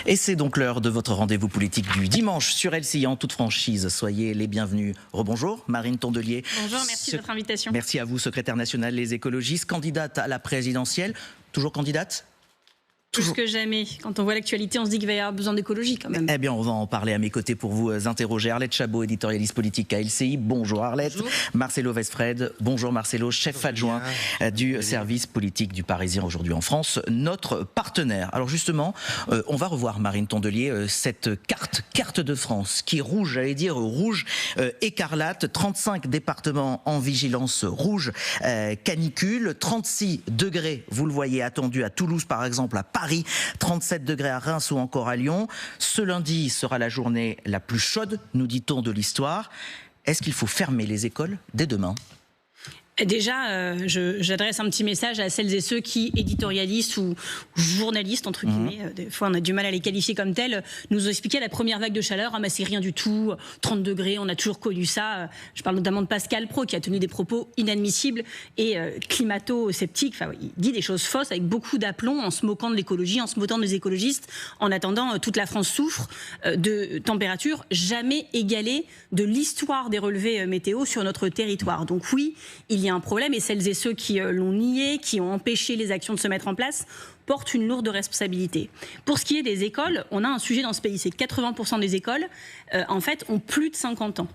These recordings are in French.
Et c'est donc l'heure de votre rendez-vous politique du dimanche sur LCI en toute franchise. Soyez les bienvenus. Rebonjour, Marine Tondelier. Bonjour, merci de votre invitation. Merci à vous, secrétaire nationale Les Écologistes, candidate à la présidentielle. Toujours candidate ? Plus que jamais. Quand on voit l'actualité, on se dit qu'il va y avoir besoin d'écologie quand même. Eh bien, on va en parler à mes côtés pour vous interroger. Arlette Chabot, éditorialiste politique à LCI. Bonjour Arlette. Bonjour. Marcelo Westfred. Bonjour Marcelo, chef adjoint du service politique du Parisien aujourd'hui en France, notre partenaire. Alors justement, on va revoir Marine Tondelier, cette carte de France qui est rouge, j'allais dire rouge écarlate, 35 départements en vigilance rouge canicule, 36 degrés, vous le voyez, attendu à Toulouse par exemple, à Paris, 37 degrés à Reims ou encore à Lyon. Ce lundi sera la journée la plus chaude, nous dit-on, de l'histoire. Est-ce qu'il faut fermer les écoles dès demain ? Déjà, j'adresse un petit message à celles et ceux qui, éditorialistes ou journalistes, entre guillemets, des fois on a du mal à les qualifier comme tels, nous ont expliqué la première vague de chaleur, ah, bah, c'est rien du tout, 30 degrés, on a toujours connu ça. Je parle notamment de Pascal Praud qui a tenu des propos inadmissibles et climato-sceptiques. Enfin, il dit des choses fausses avec beaucoup d'aplomb en se moquant de l'écologie, en se moquant des écologistes. En attendant, toute la France souffre de températures jamais égalées de l'histoire des relevés météo sur notre territoire. Donc oui, il y a un problème et celles et ceux qui l'ont nié, qui ont empêché les actions de se mettre en place, portent une lourde responsabilité. Pour ce qui est des écoles, on a un sujet dans ce pays, c'est que 80% des écoles, en fait, ont plus de 50 ans.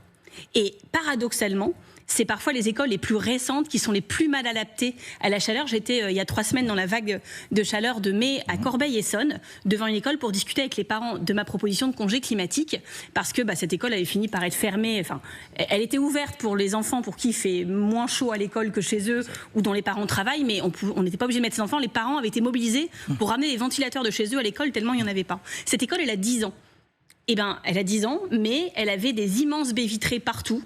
Et paradoxalement, c'est parfois les écoles les plus récentes qui sont les plus mal adaptées à la chaleur. J'étais il y a 3 semaines dans la vague de chaleur de mai à Corbeil-Essonnes, devant une école pour discuter avec les parents de ma proposition de congé climatique, parce que cette école avait fini par être fermée. Enfin, elle était ouverte pour les enfants pour qui il fait moins chaud à l'école que chez eux ou dont les parents travaillent, mais on n'était pas obligé de mettre ses enfants. Les parents avaient été mobilisés pour ramener les ventilateurs de chez eux à l'école tellement il n'y en avait pas. Cette école, elle a 10 ans. Eh bien, elle a 10 ans, mais elle avait des immenses baies vitrées partout,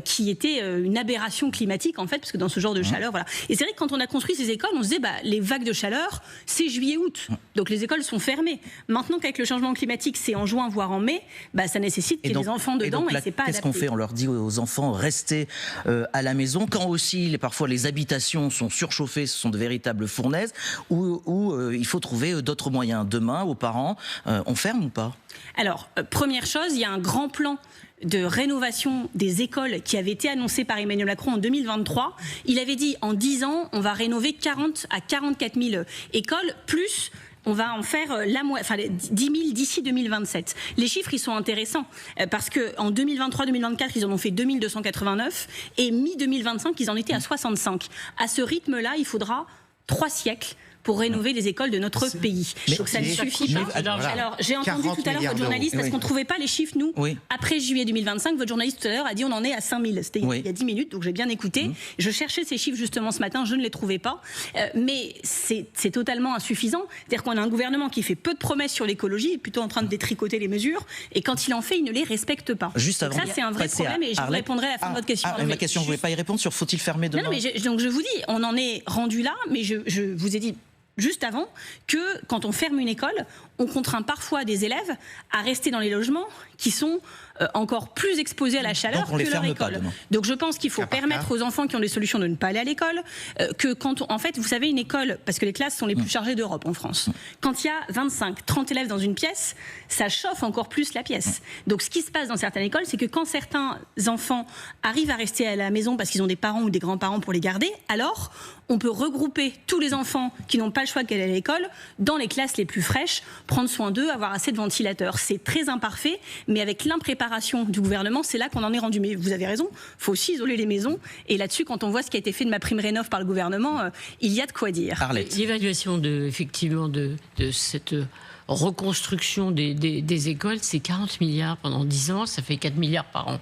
qui était une aberration climatique en fait, parce que dans ce genre de chaleur, voilà. Et c'est vrai que quand on a construit ces écoles, on se disait les vagues de chaleur, c'est juillet-août, donc les écoles sont fermées. Maintenant qu'avec le changement climatique, c'est en juin voire en mai, ça nécessite qu'il y ait des enfants dedans et c'est pas adapté. Qu'est-ce qu'on fait ? On leur dit aux enfants restez à la maison, quand aussi parfois les habitations sont surchauffées, ce sont de véritables fournaises, où il faut trouver d'autres moyens. Demain, aux parents, on ferme ou pas ? Alors, première chose, il y a un grand plan de rénovation des écoles qui avait été annoncé par Emmanuel Macron en 2023. Il avait dit en 10 ans, on va rénover 40 à 44 000 écoles, plus on va en faire 10 000 d'ici 2027. Les chiffres, ils sont intéressants parce qu'en 2023-2024, ils en ont fait 2289 et mi-2025, ils en étaient à 65. À ce rythme-là, il faudra 3 siècles pour rénover les écoles de notre pays. Donc ça ne suffit pas. Alors j'ai entendu tout à l'heure votre journaliste, parce qu'on ne trouvait pas les chiffres, nous, après juillet 2025, votre journaliste tout à l'heure a dit on en est à 5 000. C'était il y a 10 minutes, donc j'ai bien écouté. Je cherchais ces chiffres justement ce matin, je ne les trouvais pas. Mais c'est totalement insuffisant. C'est-à-dire qu'on a un gouvernement qui fait peu de promesses sur l'écologie, plutôt en train de détricoter les mesures, et quand il en fait, il ne les respecte pas. Juste avant, ça c'est un vrai problème, et je vous répondrai à la fin de votre question. Ma question, vous ne voulez pas y répondre sur faut-il fermer demain ? Non, mais donc je vous dis, on en est rendu là, mais je vous ai dit juste avant que quand on ferme une école, on contraint parfois des élèves à rester dans les logements qui sont encore plus exposés à la chaleur que leur école. Donc je pense qu'il faut permettre aux enfants qui ont des solutions de ne pas aller à l'école, que quand en fait, vous savez, une école, parce que les classes sont les plus chargées d'Europe en France, quand il y a 25, 30 élèves dans une pièce, ça chauffe encore plus la pièce. Donc ce qui se passe dans certaines écoles, c'est que quand certains enfants arrivent à rester à la maison parce qu'ils ont des parents ou des grands-parents pour les garder, alors on peut regrouper tous les enfants qui n'ont pas le choix d'aller à l'école dans les classes les plus fraîches, prendre soin d'eux, avoir assez de ventilateurs. C'est très imparfait, mais avec l'impréparation du gouvernement, c'est là qu'on en est rendu. Mais vous avez raison, il faut aussi isoler les maisons. Et là-dessus, quand on voit ce qui a été fait de ma prime rénov par le gouvernement, il y a de quoi dire. L'évaluation effectivement de cette reconstruction des écoles, c'est 40 milliards pendant 10 ans, ça fait 4 milliards par an.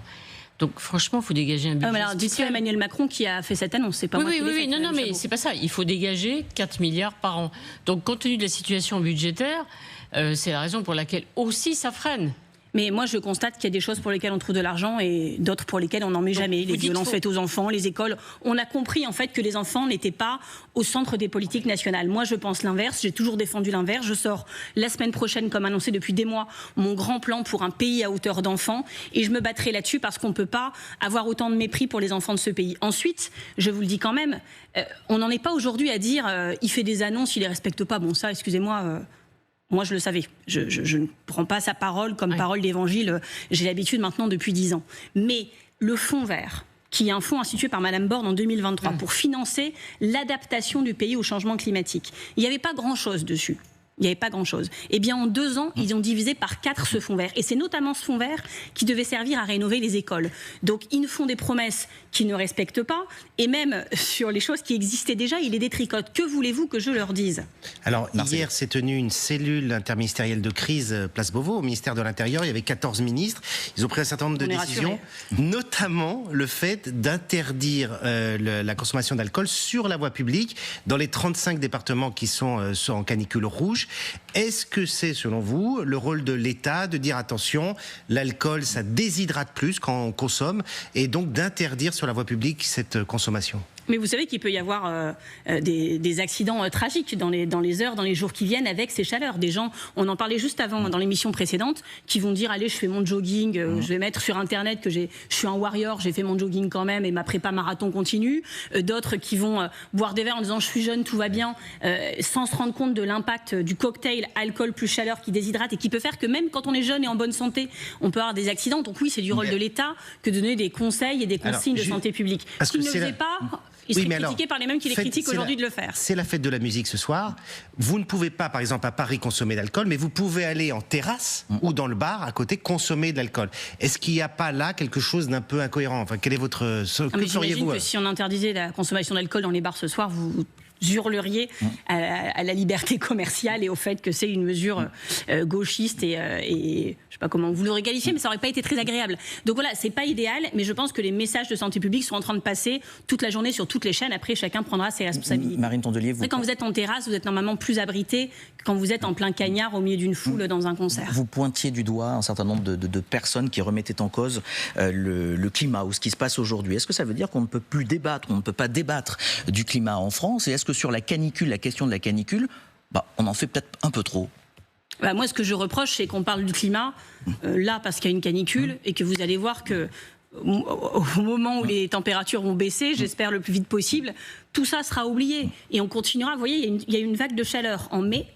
Donc franchement, il faut dégager un budget. Alors dites-le à Emmanuel Macron qui a fait cette annonce, c'est pas moi qui l'ai fait. Non, mais c'est pas ça. Il faut dégager 4 milliards par an. Donc compte tenu de la situation budgétaire, c'est la raison pour laquelle aussi ça freine. Mais moi, je constate qu'il y a des choses pour lesquelles on trouve de l'argent et d'autres pour lesquelles on n'en met jamais. Les violences faites aux enfants, les écoles. On a compris en fait que les enfants n'étaient pas au centre des politiques nationales. Moi, je pense l'inverse. J'ai toujours défendu l'inverse. Je sors la semaine prochaine, comme annoncé depuis des mois, mon grand plan pour un pays à hauteur d'enfants. Et je me battrai là-dessus parce qu'on ne peut pas avoir autant de mépris pour les enfants de ce pays. Ensuite, je vous le dis quand même, on n'en est pas aujourd'hui à dire il fait des annonces, il les respecte pas. Bon, ça, excusez-moi... Moi, je le savais. Je ne prends pas sa parole comme parole d'évangile. J'ai l'habitude maintenant depuis 10 ans. Mais le fonds vert, qui est un fonds institué par Madame Borne en 2023 pour financer l'adaptation du pays au changement climatique. Il n'y avait pas grand-chose dessus. Il n'y avait pas grand-chose. Eh bien, en 2 ans, ils ont divisé par 4 ce fonds vert. Et c'est notamment ce fonds vert qui devait servir à rénover les écoles. Donc, ils nous font des promesses qu'ils ne respectent pas. Et même sur les choses qui existaient déjà, ils les détricotent. Que voulez-vous que je leur dise? Alors, hier s'est tenue une cellule interministérielle de crise Place Beauvau au ministère de l'Intérieur. Il y avait 14 ministres. Ils ont pris un certain nombre de décisions, notamment le fait d'interdire la consommation d'alcool sur la voie publique dans les 35 départements qui sont en canicule rouge. Est-ce que c'est, selon vous, le rôle de l'État de dire attention, l'alcool, ça déshydrate plus quand on consomme, et donc d'interdire sur la voie publique cette consommation? Mais vous savez qu'il peut y avoir des accidents tragiques dans les heures, dans les jours qui viennent avec ces chaleurs. Des gens, on en parlait juste avant dans l'émission précédente, qui vont dire allez, je fais mon jogging, je vais mettre sur internet que je suis un warrior, j'ai fait mon jogging quand même et ma prépa marathon continue. D'autres qui vont boire des verres en disant je suis jeune, tout va bien, sans se rendre compte de l'impact du cocktail alcool plus chaleur qui déshydrate et qui peut faire que même quand on est jeune et en bonne santé, on peut avoir des accidents. Donc oui, c'est du rôle de l'État que de donner des conseils et des consignes de santé publique. S'il ne le faisait pas, il serait critiqué par les mêmes qui les critiquent aujourd'hui de le faire. C'est la fête de la musique ce soir. Vous ne pouvez pas, par exemple, à Paris, consommer d'alcool, mais vous pouvez aller en terrasse ou dans le bar à côté consommer de l'alcool. Est-ce qu'il n'y a pas là quelque chose d'un peu incohérent? Enfin, quel est votre... Que feriez-vous? J'imagine que si on interdisait la consommation d'alcool dans les bars ce soir, vous hurleriez à la liberté commerciale et au fait que c'est une mesure gauchiste et je sais pas comment vous l'aurez qualifié, mais ça aurait pas été très agréable. Donc voilà, c'est pas idéal, mais je pense que les messages de santé publique sont en train de passer toute la journée sur toutes les chaînes. Après, chacun prendra ses responsabilités. Marine Tondelier, quand vous êtes en terrasse, vous êtes normalement plus abrité que quand vous êtes en plein cagnard au milieu d'une foule dans un concert. Vous pointiez du doigt un certain nombre de personnes qui remettaient en cause le climat ou ce qui se passe aujourd'hui. Est-ce que ça veut dire qu'on ne peut plus débattre, on ne peut pas débattre du climat en France? Et est-ce que sur la canicule, la question de la canicule, on en fait peut-être un peu trop? Moi, ce que je reproche, c'est qu'on parle du climat là parce qu'il y a une canicule et que vous allez voir que au moment où les températures vont baisser, j'espère le plus vite possible, tout ça sera oublié et on continuera. Vous voyez, il y a une vague de chaleur en mai.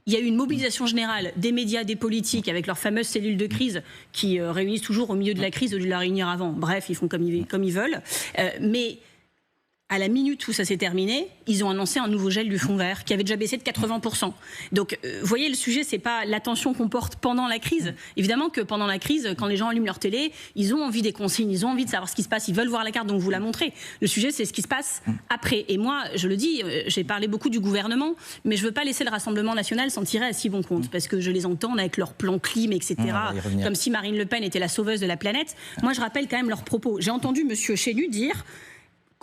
Il y a eu une mobilisation générale des médias, des politiques, avec leurs fameuses cellules de crise qui réunissent toujours au milieu de la crise au lieu de la réunir avant. Bref, ils font comme ils veulent. Mais à la minute où ça s'est terminé, ils ont annoncé un nouveau gel du fonds vert qui avait déjà baissé de 80%. Donc, vous voyez, le sujet, c'est pas l'attention qu'on porte pendant la crise. Évidemment que pendant la crise, quand les gens allument leur télé, ils ont envie des consignes, ils ont envie de savoir ce qui se passe, ils veulent voir la carte, donc vous la montrez. Le sujet, c'est ce qui se passe après. Et moi, je le dis, j'ai parlé beaucoup du gouvernement, mais je veux pas laisser le Rassemblement national s'en tirer à si bon compte, parce que je les entends avec leur plan clim, etc., comme si Marine Le Pen était la sauveuse de la planète. Moi, je rappelle quand même leurs propos. J'ai entendu Monsieur Chenu dire...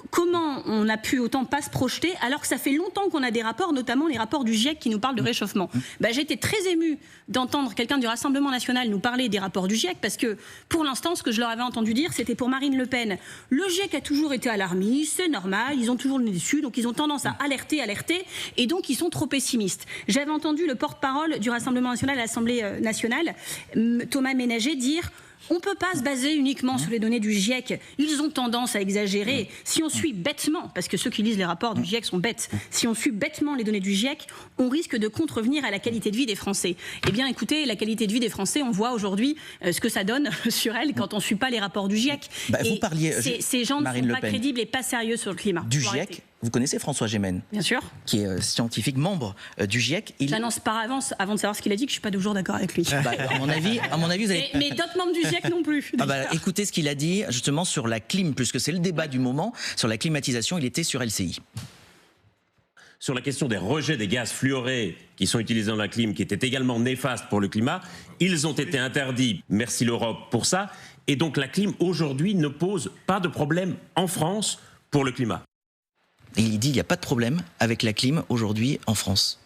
Comment on a pu autant pas se projeter alors que ça fait longtemps qu'on a des rapports, notamment les rapports du GIEC qui nous parlent de réchauffement. J'ai été très émue d'entendre quelqu'un du Rassemblement national nous parler des rapports du GIEC parce que pour l'instant, ce que je leur avais entendu dire, c'était pour Marine Le Pen. Le GIEC a toujours été alarmiste, c'est normal, ils ont toujours le nez dessus, donc ils ont tendance à alerter, et donc ils sont trop pessimistes. J'avais entendu le porte-parole du Rassemblement national à l'Assemblée nationale, Thomas Ménager, dire... On ne peut pas se baser uniquement sur les données du GIEC. Ils ont tendance à exagérer. Si on suit bêtement, parce que ceux qui lisent les rapports du GIEC sont bêtes, si on suit bêtement les données du GIEC, on risque de contrevenir à la qualité de vie des Français. Eh bien, écoutez, la qualité de vie des Français, on voit aujourd'hui ce que ça donne sur elle quand on ne suit pas les rapports du GIEC. Vous parliez, ces gens ne sont pas crédibles et pas sérieux sur le climat. Du GIEC, vous connaissez François Gémen? Bien sûr. Qui est scientifique, membre du GIEC. J'annonce par avance, avant de savoir ce qu'il a dit, que je ne suis pas toujours d'accord avec lui. À mon avis, vous avez... Mais d'autres membres du GIEC non plus. Écoutez ce qu'il a dit justement sur la clim, puisque c'est le débat du moment, sur la climatisation, il était sur LCI. Sur la question des rejets des gaz fluorés qui sont utilisés dans la clim, qui étaient également néfastes pour le climat, ils ont été interdits, merci l'Europe pour ça, et donc la clim aujourd'hui ne pose pas de problème en France pour le climat. Et il dit qu'il n'y a pas de problème avec la clim aujourd'hui en France.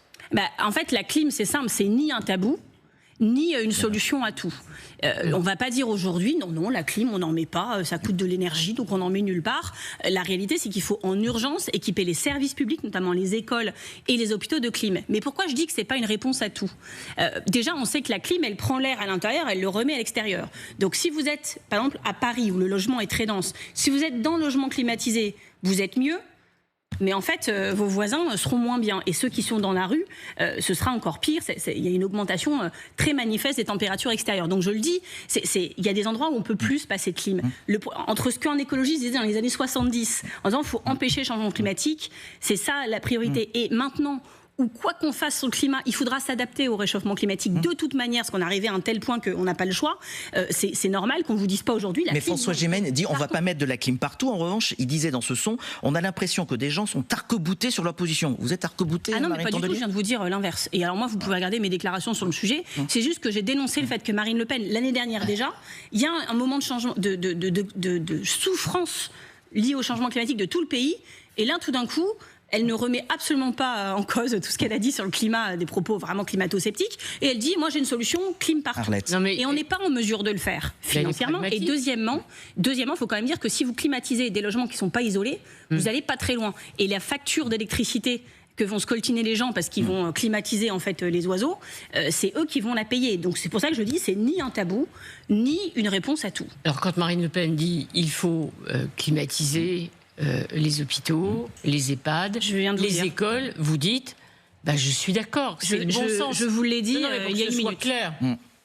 En fait, la clim, c'est simple, c'est ni un tabou, ni une solution à tout. On ne va pas dire aujourd'hui, non, la clim, on n'en met pas, ça coûte de l'énergie, donc on n'en met nulle part. La réalité, c'est qu'il faut en urgence équiper les services publics, notamment les écoles et les hôpitaux de clim. Mais pourquoi je dis que ce n'est pas une réponse à tout? Déjà, on sait que la clim, elle prend l'air à l'intérieur, elle le remet à l'extérieur. Donc si vous êtes, par exemple, à Paris, où le logement est très dense, si vous êtes dans le logement climatisé, vous êtes mieux. mais en fait, vos voisins seront moins bien. Et ceux qui sont dans la rue, ce sera encore pire. Il y a une augmentation très manifeste des températures extérieures. Donc je le dis, il y a des endroits où on peut plus passer de clim. Entre ce qu'en écologie, se disait dans les années 70, en disant qu'il faut empêcher le changement climatique, c'est ça la priorité. Et maintenant, ou quoi qu'on fasse sur le climat, il faudra s'adapter au réchauffement climatique de toute manière, parce qu'on est arrivé à un tel point qu'on n'a pas le choix. C'est normal qu'on ne vous dise pas aujourd'hui. Mais François Gémen dit on ne va pas mettre de la clim partout. En revanche, il disait dans ce son, on a l'impression que des gens sont arc-boutés sur leur position. Vous êtes arc-bouté? Ah non, mais pas du tout, je viens de vous dire l'inverse. Et alors moi, vous pouvez regarder mes déclarations sur le sujet. C'est juste que j'ai dénoncé le fait que Marine Le Pen, l'année dernière déjà, il y a un moment de changement, de souffrance liée au changement climatique de tout le pays. Et là, tout d'un coup, elle ne remet absolument pas en cause tout ce qu'elle a dit sur le climat, des propos vraiment climato-sceptiques. Et elle dit, moi j'ai une solution, clim partout. Et on n'est pas en mesure de le faire financièrement. Et deuxièmement, il faut quand même dire que si vous climatisez des logements qui ne sont pas isolés, vous n'allez pas très loin. Et la facture d'électricité que vont scoltiner les gens parce qu'ils vont climatiser en fait les oiseaux, c'est eux qui vont la payer. Donc c'est pour ça que je dis, c'est ni un tabou, ni une réponse à tout. Alors quand Marine Le Pen dit, il faut climatiser les hôpitaux, les EHPAD, les écoles, vous dites, je suis d'accord, c'est le bon sens. Je vous l'ai dit il y a une minute. Clair.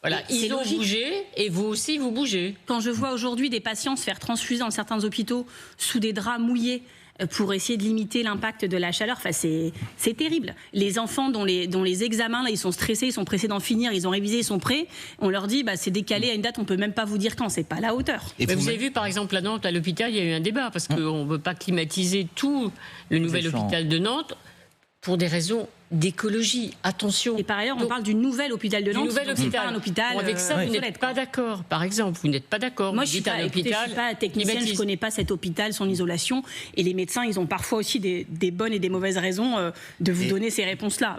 Voilà, ils ont bougé et vous aussi vous bougez. Quand je vois aujourd'hui des patients se faire transfuser dans certains hôpitaux sous des draps mouillés pour essayer de limiter l'impact de la chaleur, c'est terrible. Les enfants dont les examens, là, ils sont stressés, ils sont pressés d'en finir, ils ont révisé, ils sont prêts, on leur dit c'est décalé à une date, on peut même pas vous dire quand, c'est pas à la hauteur. Et vous avez vu par exemple à Nantes, à l'hôpital, il y a eu un débat parce qu'on ne veut pas climatiser tout le nouvel hôpital de Nantes pour des raisons d'écologie. Attention. Et par ailleurs, on parle du nouvel hôpital de Nantes. C'est pas un hôpital. Avec ça, vous n'êtes pas d'accord. Par exemple, vous n'êtes pas d'accord. Moi, je ne suis pas technicienne, je ne connais pas cet hôpital, son isolation. Et les médecins, ils ont parfois aussi des bonnes et des mauvaises raisons de vous donner ces réponses-là.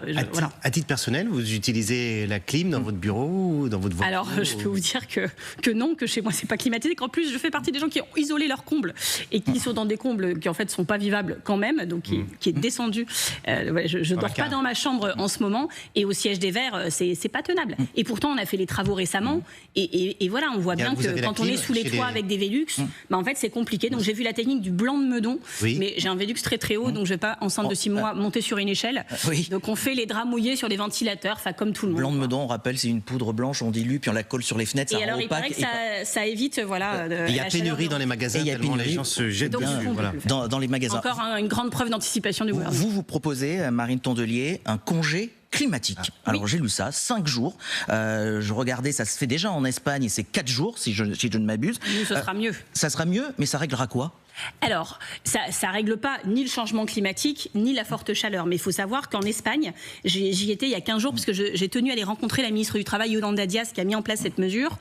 À titre personnel, vous utilisez la clim dans votre bureau ou dans votre voiture? Alors, je peux vous dire que non, que chez moi, c'est pas climatisé. Qu'en plus, je fais partie des gens qui ont isolé leurs combles et qui sont dans des combles qui, en fait, sont pas vivables quand même. Donc, qui est descendu. Je dors pas dans ma chambre en ce moment, et au siège des Verts, c'est pas tenable. Et pourtant, on a fait les travaux récemment, et voilà, on voit bien que quand on est sous les toits avec des Velux, en fait, c'est compliqué. Donc j'ai vu la technique du blanc de Meudon, mais j'ai un Velux très très haut, donc je vais pas, enceinte de 6 mois, monter sur une échelle. Donc on fait les draps mouillés sur des ventilateurs, comme tout le monde. Blanc de Meudon, on rappelle, c'est une poudre blanche, on dilue, puis on la colle sur les fenêtres, et alors, il paraît que ça évite, il y a pénurie dans les magasins, tellement les gens se jettent dessus. Dans les magasins. Encore une grande preuve d'anticipation du gouvernement. Vous proposez, Marine Tondelier, un congé climatique. Alors j'ai lu ça, 5 jours. Je regardais, ça se fait déjà en Espagne, et c'est 4 jours, si je ne m'abuse. Nous, ce sera mieux. Ça sera mieux, mais ça réglera quoi ? Alors, ça règle pas ni le changement climatique, ni la forte chaleur. Mais il faut savoir qu'en Espagne, j'y étais il y a 15 jours, parce que j'ai tenu à aller rencontrer la ministre du Travail, Yolanda Díaz, qui a mis en place cette mesure,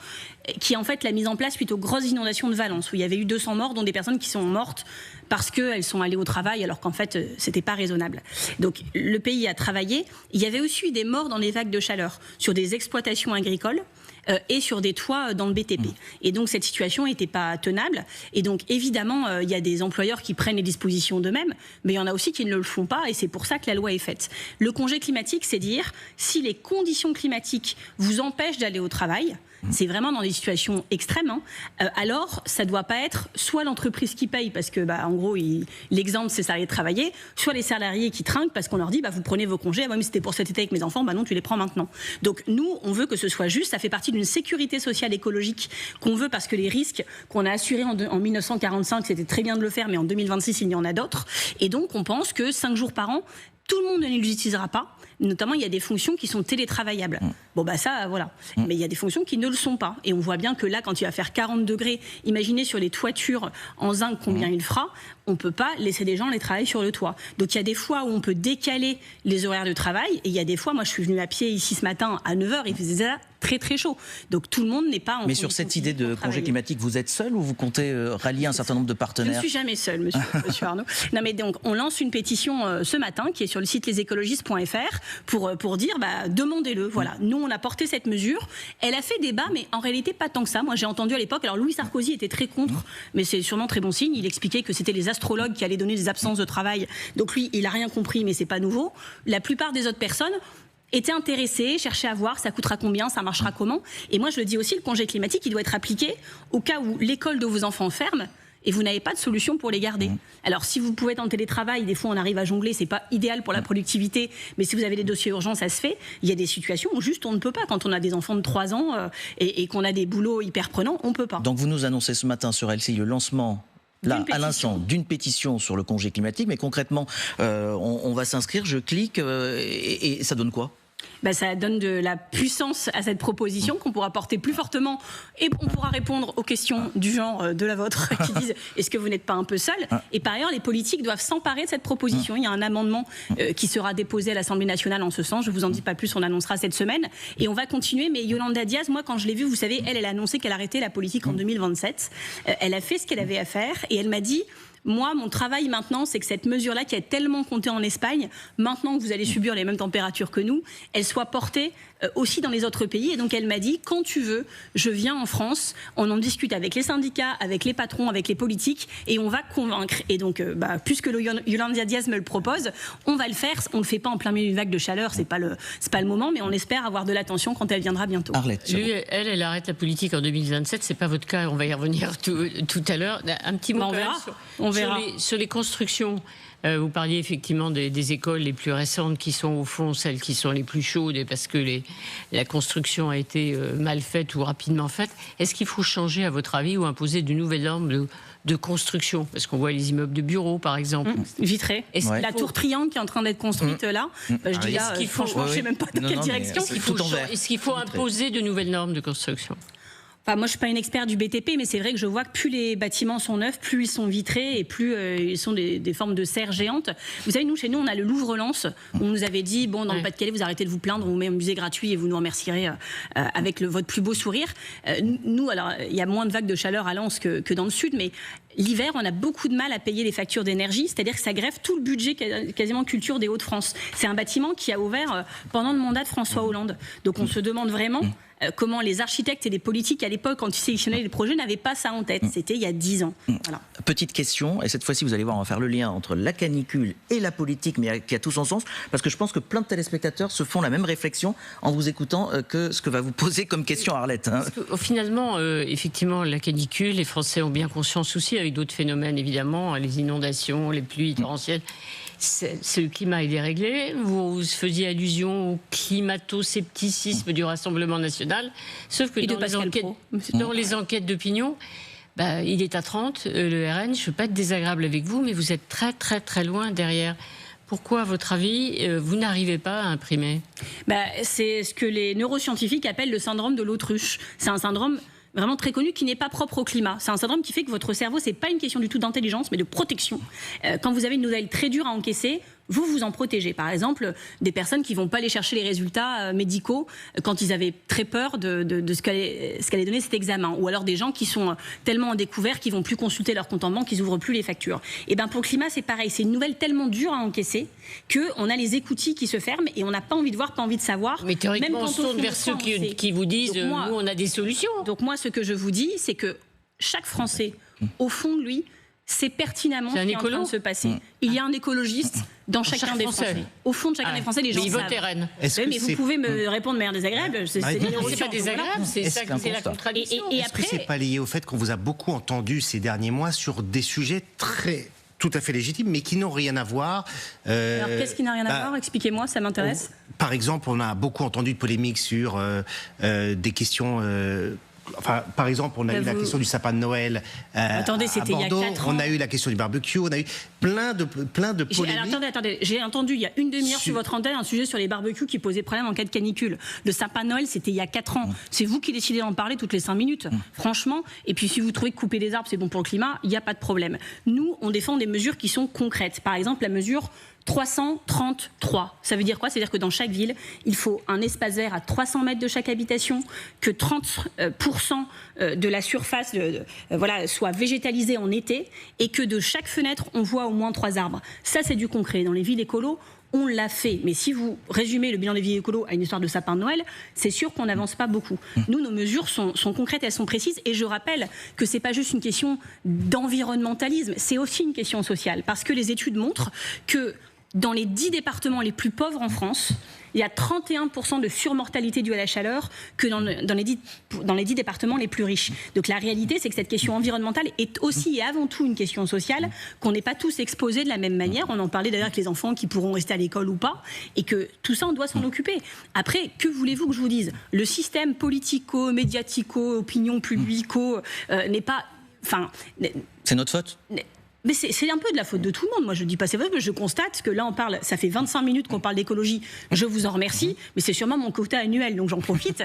qui en fait l'a mise en place suite aux grosses inondations de Valence, où il y avait eu 200 morts, dont des personnes qui sont mortes parce qu'elles sont allées au travail, alors qu'en fait, c'était pas raisonnable. Donc, le pays a travaillé. Il y avait aussi eu des morts dans les vagues de chaleur, sur des exploitations agricoles, et sur des toits dans le BTP. Et donc cette situation n'était pas tenable. Et donc évidemment, il y a des employeurs qui prennent les dispositions d'eux-mêmes, mais il y en a aussi qui ne le font pas, et c'est pour ça que la loi est faite. Le congé climatique, c'est dire, si les conditions climatiques vous empêchent d'aller au travail, c'est vraiment dans des situations extrêmes, alors ça ne doit pas être soit l'entreprise qui paye, parce que en gros, l'exemple c'est salarié de travailler, soit les salariés qui trinquent parce qu'on leur dit vous prenez vos congés, moi c'était pour cet été avec mes enfants, non, tu les prends maintenant. Donc nous, on veut que ce soit juste, ça fait partie d'une sécurité sociale écologique qu'on veut, parce que les risques qu'on a assurés en 1945, c'était très bien de le faire, mais en 2026, il y en a d'autres. Et donc on pense que 5 jours par an, tout le monde ne les utilisera pas. Notamment, il y a des fonctions qui sont télétravaillables. Ça, voilà. Mais il y a des fonctions qui ne le sont pas. Et on voit bien que là, quand il va faire 40 degrés, imaginez sur les toitures en zinc combien il fera, on ne peut pas laisser des gens les travailler sur le toit. Donc il y a des fois où on peut décaler les horaires de travail, et il y a des fois, moi je suis venue à pied ici ce matin à 9h, il faisait déjà très très chaud. Donc tout le monde n'est pas en Mais sur cette idée de congé climatique, vous êtes seul ou vous comptez rallier un certain nombre de partenaires ? Je ne suis jamais seule, monsieur Arnaud. Non, mais donc on lance une pétition ce matin qui est sur le site lesécologistes.fr pour dire demandez-le. Voilà. Nous on a porté cette mesure. Elle a fait débat, mais en réalité pas tant que ça. Moi j'ai entendu à l'époque, alors Louis Sarkozy était très contre, mais c'est sûrement très bon signe. Il expliquait que c'était les astrologues qui allaient donner des absences de travail. Donc lui, il a rien compris, mais c'est pas nouveau. La plupart des autres personnes étaient intéressés, cherchaient à voir ça coûtera combien, ça marchera comment. Et moi je le dis aussi, le congé climatique, il doit être appliqué au cas où l'école de vos enfants ferme et vous n'avez pas de solution pour les garder. Alors si vous pouvez être en télétravail, des fois on arrive à jongler, c'est pas idéal pour la productivité, mais si vous avez des dossiers urgents, ça se fait. Il y a des situations où juste on ne peut pas. Quand on a des enfants de 3 ans et qu'on a des boulots hyper prenants, on peut pas. Donc vous nous annoncez ce matin sur LCI le lancement, là, à l'instant, d'une pétition sur le congé climatique, mais concrètement, on va s'inscrire, je clique, et ça donne quoi ? Ça donne de la puissance à cette proposition qu'on pourra porter plus fortement et on pourra répondre aux questions du genre de la vôtre qui disent est-ce que vous n'êtes pas un peu seul ? Et par ailleurs, les politiques doivent s'emparer de cette proposition. Il y a un amendement qui sera déposé à l'Assemblée nationale en ce sens. Je ne vous en dis pas plus, on annoncera cette semaine. Et on va continuer. Mais Yolanda Díaz, moi, quand je l'ai vue, vous savez, elle a annoncé qu'elle arrêtait la politique en 2027. Elle a fait ce qu'elle avait à faire et elle m'a dit... Moi, mon travail maintenant, c'est que cette mesure-là, qui a tellement compté en Espagne, maintenant que vous allez subir les mêmes températures que nous, elle soit portée aussi dans les autres pays. Et donc, elle m'a dit, quand tu veux, je viens en France, on en discute avec les syndicats, avec les patrons, avec les politiques, et on va convaincre. Et donc, puisque Yolanda Díaz me le propose, on va le faire. On ne le fait pas en plein milieu d'une vague de chaleur, c'est pas le moment, mais on espère avoir de l'attention quand elle viendra bientôt. Arlette, lui, elle arrête la politique en 2027, c'est pas votre cas, on va y revenir tout à l'heure. Un petit mot, on verra. Sur les constructions, vous parliez effectivement des écoles les plus récentes qui sont au fond celles qui sont les plus chaudes et parce que la construction a été mal faite ou rapidement faite. Est-ce qu'il faut changer, à votre avis, ou imposer de nouvelles normes de construction ? Parce qu'on voit les immeubles de bureaux, par exemple. Vitré. La tour Triangle qui est en train d'être construite là, je dis là, franchement, je ne sais même pas dans quelle direction. Est-ce qu'il faut imposer de nouvelles normes de construction ? Moi, je ne suis pas une experte du BTP, mais c'est vrai que je vois que plus les bâtiments sont neufs, plus ils sont vitrés et plus ils sont des formes de serres géantes. Vous savez, chez nous, on a le Louvre-Lens. On nous avait dit, dans le Pas-de-Calais, vous arrêtez de vous plaindre, on vous met un musée gratuit et vous nous remercierez avec votre plus beau sourire. Nous, alors, il y a moins de vagues de chaleur à Lens que dans le sud, mais l'hiver, on a beaucoup de mal à payer les factures d'énergie, c'est-à-dire que ça grève tout le budget quasiment culture des Hauts-de-France. C'est un bâtiment qui a ouvert pendant le mandat de François Hollande. Donc on se demande vraiment comment les architectes et les politiques à l'époque, quand ils sélectionnaient les projets, n'avaient pas ça en tête. C'était il y a 10 ans. Voilà. Petite question, et cette fois-ci vous allez voir, on va faire le lien entre la canicule et la politique, mais qui a tout son sens, parce que je pense que plein de téléspectateurs se font la même réflexion en vous écoutant que ce que va vous poser comme question Arlette. Parce que, finalement, effectivement, la canicule, les Français ont bien conscience aussi, avec d'autres phénomènes évidemment, les inondations, les pluies torrentielles. Le climat est déréglé. Vous faisiez allusion au climato-scepticisme du Rassemblement national. Sauf que dans les enquêtes d'opinion, il est à 30, le RN. Je ne veux pas être désagréable avec vous, mais vous êtes très très très loin derrière. Pourquoi, à votre avis, vous n'arrivez pas à imprimer ? C'est ce que les neuroscientifiques appellent le syndrome de l'autruche. C'est un syndrome vraiment très connu, qui n'est pas propre au climat. C'est un syndrome qui fait que votre cerveau, c'est pas une question du tout d'intelligence, mais de protection. Quand vous avez une nouvelle très dure à encaisser, vous vous en protégez. Par exemple, des personnes qui vont pas aller chercher les résultats médicaux quand ils avaient très peur de ce qu'allait donner cet examen. Ou alors des gens qui sont tellement en découvert qu'ils vont plus consulter leur compte en banque, qu'ils ouvrent plus les factures. Et pour le climat, c'est pareil. C'est une nouvelle tellement dure à encaisser qu'on a les écoutilles qui se ferment et on n'a pas envie de voir, pas envie de savoir. Mais théoriquement, on se tourne vers ceux qui vous disent nous, on a des solutions. Donc moi, ce que je vous dis, c'est que chaque Français, au fond de lui, c'est pertinemment ce qui est en train de se passer. Il y a un écologiste dans chacun des Français. Au fond de chacun des Français, les gens savent. RN. Mais vous pouvez me répondre de manière désagréable. C'est pas désagréable, c'est la contradiction. Est-ce que c'est pas lié au fait qu'on vous a beaucoup entendu ces derniers mois sur des sujets tout à fait légitimes, mais qui n'ont rien à voir. Alors, qu'est-ce qui n'a rien à voir ? Expliquez-moi, ça m'intéresse. Par exemple, on a beaucoup entendu de polémiques sur des questions... par exemple, on a eu la question du sapin de Noël attendez, c'était à Bordeaux. Il y a 4 ans. On a eu la question du barbecue. On a eu plein de polémiques. Attendez. J'ai entendu il y a une demi-heure sur votre antenne un sujet sur les barbecues qui posait problème en cas de canicule. Le sapin de Noël, c'était il y a 4 ans. C'est vous qui décidez d'en parler toutes les 5 minutes. Franchement. Et puis si vous trouvez que couper des arbres, c'est bon pour le climat, il n'y a pas de problème. Nous, on défend des mesures qui sont concrètes. Par exemple, la mesure 333. Ça veut dire quoi ? C'est-à-dire que dans chaque ville, il faut un espace vert à 300 mètres de chaque habitation, que 30% de la surface soit végétalisée en été et que de chaque fenêtre, on voit au moins 3 arbres. Ça, c'est du concret. Dans les villes écolos, on l'a fait. Mais si vous résumez le bilan des villes écolos à une histoire de sapin de Noël, c'est sûr qu'on n'avance pas beaucoup. Nous, nos mesures sont concrètes, elles sont précises. Et je rappelle que ce n'est pas juste une question d'environnementalisme, c'est aussi une question sociale. Parce que les études montrent que dans les 10 départements les plus pauvres en France, il y a 31% de surmortalité due à la chaleur que dans les 10 départements les plus riches. Donc la réalité, c'est que cette question environnementale est aussi et avant tout une question sociale, qu'on n'est pas tous exposés de la même manière. On en parlait d'ailleurs avec les enfants qui pourront rester à l'école ou pas, et que tout ça, on doit s'en occuper. Après, que voulez-vous que je vous dise ? Le système politico, médiatico, opinion publico n'est pas... Enfin, c'est notre faute ? Mais c'est un peu de la faute de tout le monde. Moi, je ne dis pas c'est vrai, mais je constate que là, on parle, ça fait 25 minutes qu'on parle d'écologie. Je vous en remercie, mais c'est sûrement mon quota annuel, donc j'en profite.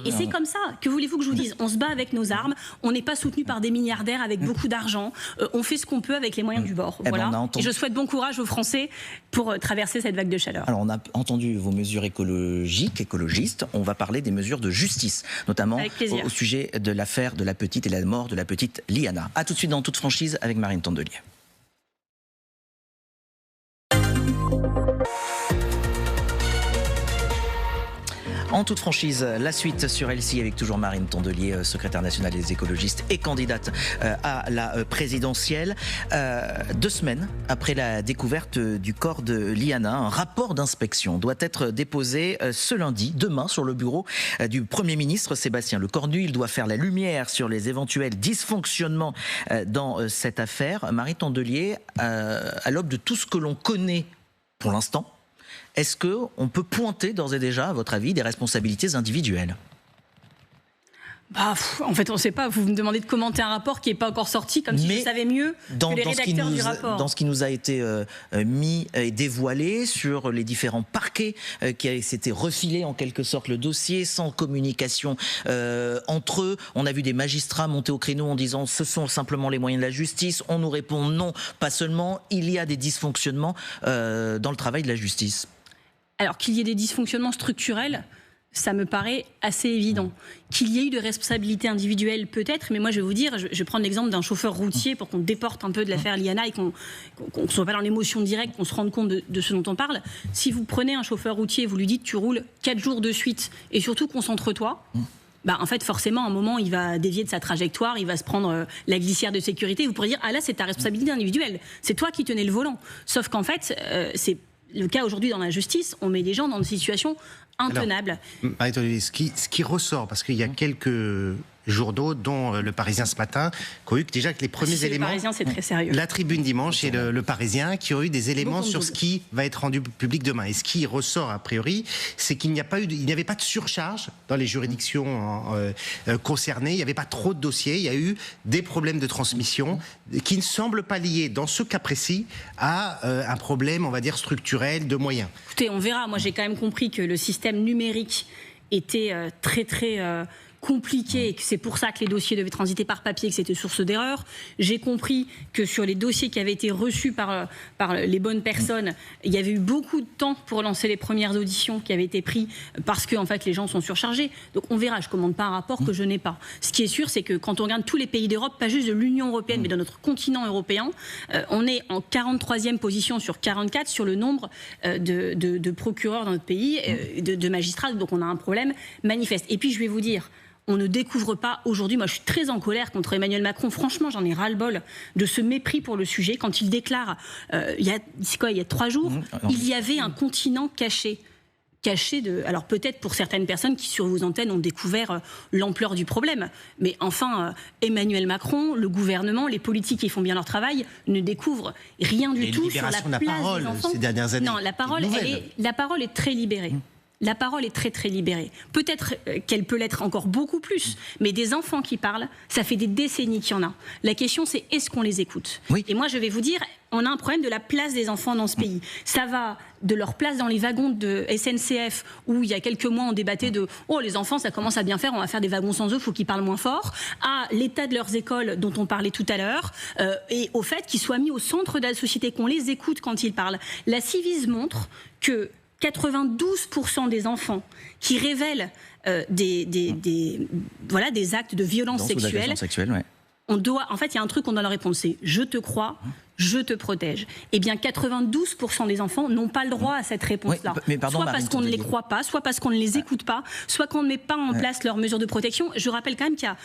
Et c'est comme ça. Que voulez-vous que je vous dise ? On se bat avec nos armes, on n'est pas soutenu par des milliardaires avec beaucoup d'argent, on fait ce qu'on peut avec les moyens du bord. Voilà. Et je souhaite bon courage aux Français pour traverser cette vague de chaleur. Alors, on a entendu vos mesures écologistes. On va parler des mesures de justice, notamment au sujet de l'affaire de la petite et la mort de la petite Liana. A tout de suite dans Toute franchise avec Marine Tondelier. En toute franchise, la suite sur LCI avec toujours Marine Tondelier, secrétaire nationale des écologistes et candidate à la présidentielle. 2 semaines après la découverte du corps de Liana, un rapport d'inspection doit être déposé ce lundi, demain, sur le bureau du Premier ministre Sébastien Lecornu. Il doit faire la lumière sur les éventuels dysfonctionnements dans cette affaire. Marine Tondelier, à l'aube de tout ce que l'on connaît pour l'instant, est-ce qu'on peut pointer d'ores et déjà, à votre avis, des responsabilités individuelles ? En fait, on ne sait pas. Vous me demandez de commenter un rapport qui n'est pas encore sorti, comme si je savais mieux que les rédacteurs du rapport. Dans ce qui nous a été mis et dévoilé sur les différents parquets qui s'étaient refilés en quelque sorte le dossier, sans communication entre eux. On a vu des magistrats monter au créneau en disant ce sont simplement les moyens de la justice. On nous répond non, pas seulement. Il y a des dysfonctionnements dans le travail de la justice. Alors qu'il y ait des dysfonctionnements structurels, ça me paraît assez évident. Qu'il y ait eu de responsabilités individuelles, peut-être, mais moi je vais vous dire, je vais prendre l'exemple d'un chauffeur routier pour qu'on déporte un peu de l'affaire Liana et qu'on ne soit pas dans l'émotion directe, qu'on se rende compte de ce dont on parle. Si vous prenez un chauffeur routier et vous lui dites tu roules 4 jours de suite et surtout concentre-toi, en fait, forcément, à un moment, il va dévier de sa trajectoire, il va se prendre la glissière de sécurité. Vous pourrez dire, ah là, c'est ta responsabilité individuelle. C'est toi qui tenais le volant. Sauf qu'en fait, c'est le cas aujourd'hui dans la justice, on met des gens dans des situations intenables. Alors, ce qui ressort, parce qu'il y a quelques journaux, dont Le Parisien ce matin, qui ont eu déjà que les premiers éléments. Le Parisien, c'est très sérieux. La Tribune dimanche et le Parisien, qui ont eu des éléments sur ce qui va être rendu public demain. Et ce qui ressort a priori, c'est qu'il n'y avait pas de surcharge dans les juridictions concernées. Il n'y avait pas trop de dossiers. Il y a eu des problèmes de transmission qui ne semblent pas liés, dans ce cas précis, à un problème, on va dire, structurel de moyens. Écoutez, on verra. Moi, j'ai quand même compris que le système numérique était très, très compliqué et que c'est pour ça que les dossiers devaient transiter par papier, que c'était source d'erreur. J'ai compris que sur les dossiers qui avaient été reçus par les bonnes personnes, il y avait eu beaucoup de temps pour lancer les premières auditions qui avaient été prises parce que en fait, les gens sont surchargés. Donc on verra, je ne commande pas un rapport que je n'ai pas. Ce qui est sûr, c'est que quand on regarde tous les pays d'Europe, pas juste de l'Union européenne, mais de notre continent européen, on est en 43e position sur 44 sur le nombre de procureurs dans notre pays, de magistrats. Donc on a un problème manifeste. Et puis je vais vous dire, on ne découvre pas aujourd'hui, moi je suis très en colère contre Emmanuel Macron, franchement j'en ai ras-le-bol de ce mépris pour le sujet, quand il déclare, il y a 3 jours, il y avait un continent caché alors peut-être pour certaines personnes qui sur vos antennes ont découvert l'ampleur du problème, mais enfin Emmanuel Macron, le gouvernement, les politiques qui font bien leur travail ne découvrent rien du tout sur la place des enfants. Ces dernières années. Non, la parole est très libérée. La parole est très très libérée. Peut-être qu'elle peut l'être encore beaucoup plus, mais des enfants qui parlent, ça fait des décennies qu'il y en a. La question c'est est-ce qu'on les écoute ? Et moi je vais vous dire, on a un problème de la place des enfants dans ce pays. Ça va de leur place dans les wagons de SNCF, où il y a quelques mois on débattait de « Oh, les enfants ça commence à bien faire, on va faire des wagons sans eux, il faut qu'ils parlent moins fort », à l'état de leurs écoles dont on parlait tout à l'heure, et au fait qu'ils soient mis au centre de la société, qu'on les écoute quand ils parlent. La Civis montre que 92% des enfants qui révèlent des actes de violence sexuelle, en fait, il y a un truc qu'on doit leur répondre, c'est « je te crois ». Je te protège. Eh bien, 92% des enfants n'ont pas le droit à cette réponse-là. Soit parce qu'on ne les croit pas, soit parce qu'on ne les écoute pas, soit qu'on ne met pas en place leurs mesures de protection. Je rappelle quand même qu'il y a,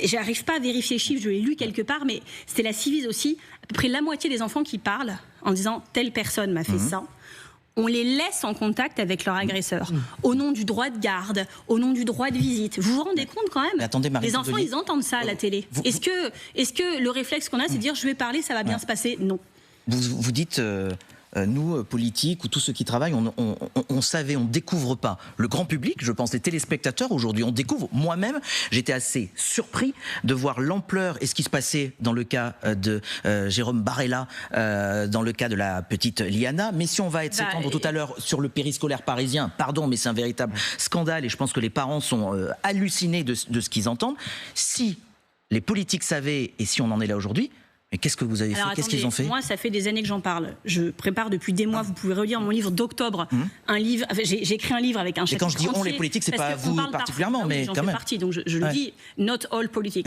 j'arrive pas à vérifier les chiffres, je l'ai lu quelque part, mais c'est la Civis aussi, à peu près la moitié des enfants qui parlent en disant telle personne m'a fait ça, on les laisse en contact avec leur agresseur, au nom du droit de garde, au nom du droit de visite. Vous vous rendez compte quand même? Mais attendez, Marie les enfants, ils entendent ça à la télé. Est-ce que le réflexe qu'on a, c'est de dire je vais parler, ça va bien se passer? Non. Vous dites, nous, politiques ou tous ceux qui travaillent, on savait, on ne découvre pas. Le grand public, je pense, les téléspectateurs aujourd'hui, on découvre. Moi-même, j'étais assez surpris de voir l'ampleur et ce qui se passait dans le cas de Jérôme Barella, dans le cas de la petite Liana. Mais si on va s'étendre tout à l'heure sur le périscolaire parisien, pardon, mais c'est un véritable scandale et je pense que les parents sont hallucinés de ce qu'ils entendent. Si les politiques savaient, et si on en est là aujourd'hui, mais qu'est-ce que vous avez fait? Qu'est-ce qu'ils ont fait? Moi, ça fait des années que j'en parle. Je prépare depuis des mois. Vous pouvez relire mon livre d'octobre. Un livre. Enfin, j'ai écrit un livre avec un chapitre. Et quand je dis on, les politiques, c'est pas vous particulièrement, mais j'en quand fais même. partie. Donc je le dis. Not all politics.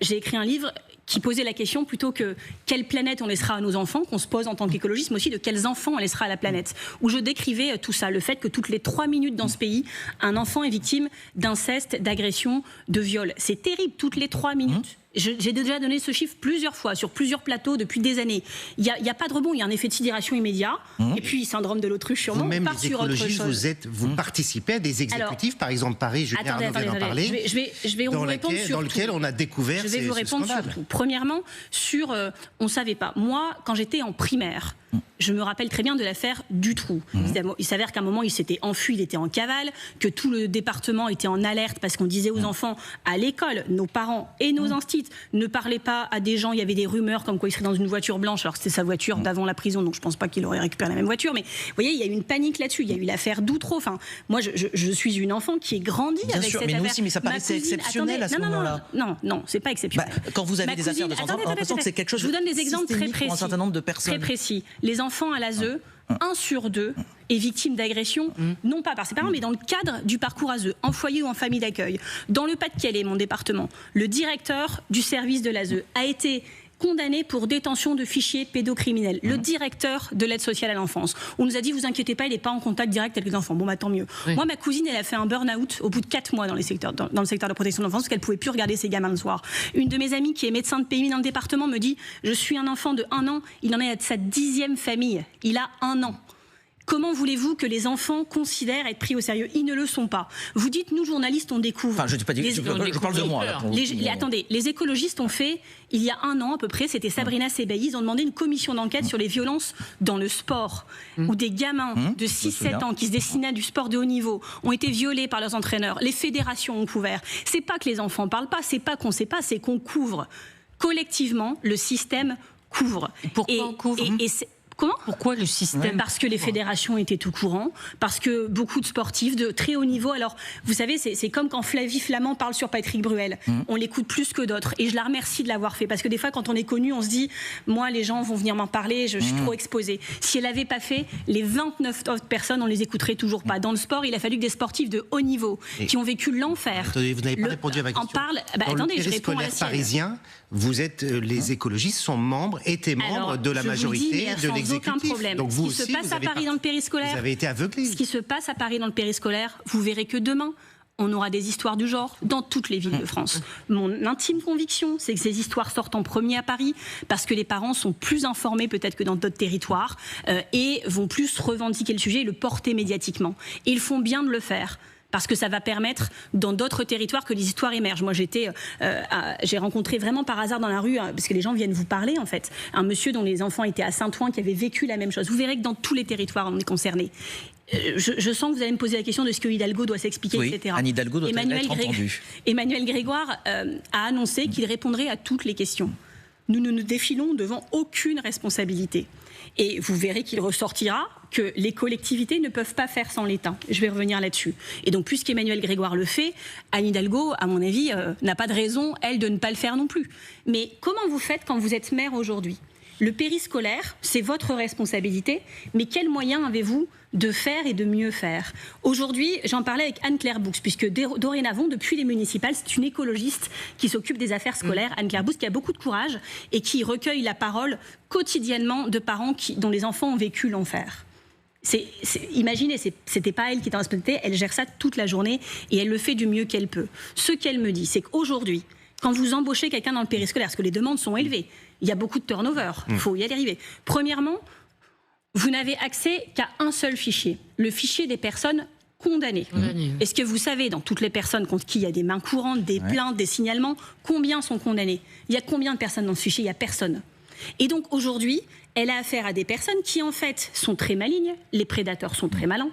J'ai écrit un livre qui posait la question plutôt que quelle planète on laissera à nos enfants, qu'on se pose en tant qu'écologiste, mais aussi de quels enfants on laissera à la planète. Où je décrivais tout ça, le fait que toutes les 3 minutes dans ce pays, un enfant est victime d'inceste, d'agression, de viol. C'est terrible, toutes les 3 minutes. J'ai déjà donné ce chiffre plusieurs fois, sur plusieurs plateaux depuis des années. Il n'y a pas de rebond, il y a un effet de sidération immédiat. Et puis, syndrome de l'autruche, sûrement. Vous-même, on part les sur autre chose. Vous participez à des exécutifs, par exemple Paris, Julien Arnaud vient d'en parler, je vais vous répondre sur dans lequel on a découvert ce scandale. Je vais vous répondre sur tout. Premièrement, on ne savait pas. Moi, quand j'étais en primaire, je me rappelle très bien de l'affaire Dutroux. Il s'avère qu'à un moment, il s'était enfui, il était en cavale, que tout le département était en alerte parce qu'on disait aux enfants, à l'école, nos parents et nos instits ne parlaient pas à des gens, il y avait des rumeurs comme quoi il serait dans une voiture blanche, alors que c'était sa voiture d'avant la prison, donc je ne pense pas qu'il aurait récupéré la même voiture, mais vous voyez, il y a eu une panique là-dessus, il y a eu l'affaire Dutroux. Enfin, moi, je suis une enfant qui est grandie bien avec sûr, cette mais affaire. nous aussi, mais ça paraissait exceptionnel à ce moment-là. Non, c'est pas exceptionnel. Quand vous avez des affaires de santé, on a l'impression que c'est quelque chose de systémique. Je vous donne des exemples très précis. Pour un certain nombre de personnes. Très précis. Les enfants à l'ASE, 1 sur 2 est victime d'agression, non pas par ses parents, mais dans le cadre du parcours ASE, en foyer ou en famille d'accueil. Dans le Pas-de-Calais, mon département, le directeur du service de l'ASE a été condamné pour détention de fichiers pédocriminels. Le directeur de l'aide sociale à l'enfance. On nous a dit, vous inquiétez pas, il n'est pas en contact direct avec les enfants. Bon, bah tant mieux. Oui. Moi, ma cousine, elle a fait un burn-out au bout de 4 mois dans le secteur de protection de l'enfance parce qu'elle ne pouvait plus regarder ses gamins le soir. Une de mes amies qui est médecin de PMI dans le département me dit, je suis un enfant de 1 an, il en est à sa 10e famille. Il a 1 an. Comment voulez-vous que les enfants considèrent être pris au sérieux? Ils ne le sont pas. Vous dites, nous, journalistes, on découvre. Enfin, je ne dis pas je parle de moi. Là, attendez, les écologistes ont fait, il y a 1 an à peu près, c'était Sabrina Sebaï, ils ont demandé une commission d'enquête sur les violences dans le sport, où des gamins de 6-7 ans qui se destinaient à du sport de haut niveau ont été violés par leurs entraîneurs. Les fédérations ont couvert. C'est pas que les enfants ne parlent pas, c'est pas qu'on ne sait pas, c'est qu'on couvre. Collectivement, le système couvre. Et pourquoi on couvre Comment? Pourquoi le système? Parce que les fédérations étaient au courant, parce que beaucoup de sportifs de très haut niveau. Alors, vous savez, c'est comme quand Flavie Flamand parle sur Patrick Bruel. On l'écoute plus que d'autres. Et je la remercie de l'avoir fait. Parce que des fois, quand on est connu, on se dit, moi, les gens vont venir m'en parler, je suis trop exposée. Si elle n'avait pas fait, les 29 autres personnes, on les écouterait toujours pas. Dans le sport, il a fallu que des sportifs de haut niveau, qui ont vécu l'enfer. Attendez, vous n'avez pas répondu à ma question. Attendez, je réponds à la sienne. Parisien, vous êtes, les écologistes sont membres, étaient membres de la majorité de l'exécutif. Aucun problème. Donc vous ce qui se passe à Paris dans le périscolaire, vous avez été aveuglé. Ce qui se passe à Paris dans le périscolaire, vous verrez que demain, on aura des histoires du genre dans toutes les villes de France. Mon intime conviction, c'est que ces histoires sortent en premier à Paris parce que les parents sont plus informés peut-être que dans d'autres territoires et vont plus revendiquer le sujet et le porter médiatiquement. Et ils font bien de le faire. Parce que ça va permettre dans d'autres territoires que les histoires émergent. Moi, j'ai rencontré vraiment par hasard dans la rue, parce que les gens viennent vous parler en fait, un monsieur dont les enfants étaient à Saint-Ouen qui avait vécu la même chose. Vous verrez que dans tous les territoires, on est concerné. Je sens que vous allez me poser la question de ce que Hidalgo doit s'expliquer, etc. Anne Hidalgo doit être entendue. Emmanuel Grégoire a annoncé qu'il répondrait à toutes les questions. Nous ne nous défilons devant aucune responsabilité. Et vous verrez qu'il ressortira que les collectivités ne peuvent pas faire sans l'État. Je vais revenir là-dessus. Et donc, puisqu'Emmanuel Grégoire le fait, Anne Hidalgo, à mon avis, n'a pas de raison, elle, de ne pas le faire non plus. Mais comment vous faites quand vous êtes maire aujourd'hui ? Le périscolaire, c'est votre responsabilité, mais quels moyens avez-vous de faire et de mieux faire? Aujourd'hui, j'en parlais avec Anne-Claire Boux, puisque dorénavant, depuis les municipales, c'est une écologiste qui s'occupe des affaires scolaires, Anne-Claire Boux, qui a beaucoup de courage et qui recueille la parole quotidiennement de parents dont les enfants ont vécu l'enfer. Imaginez, c'était pas elle qui était en responsabilité, elle gère ça toute la journée et elle le fait du mieux qu'elle peut. Ce qu'elle me dit, c'est qu'aujourd'hui, quand vous embauchez quelqu'un dans le périscolaire, parce que les demandes sont élevées, Il y a beaucoup de turnover, il faut y arriver. Premièrement, vous n'avez accès qu'à un seul fichier, le fichier des personnes condamnées. Est-ce que vous savez, dans toutes les personnes contre qui il y a des mains courantes, des plaintes, des signalements, combien sont condamnées? Il y a combien de personnes dans ce fichier? Il n'y a personne. Et donc aujourd'hui, elle a affaire à des personnes qui en fait sont très malignes, les prédateurs sont très malins,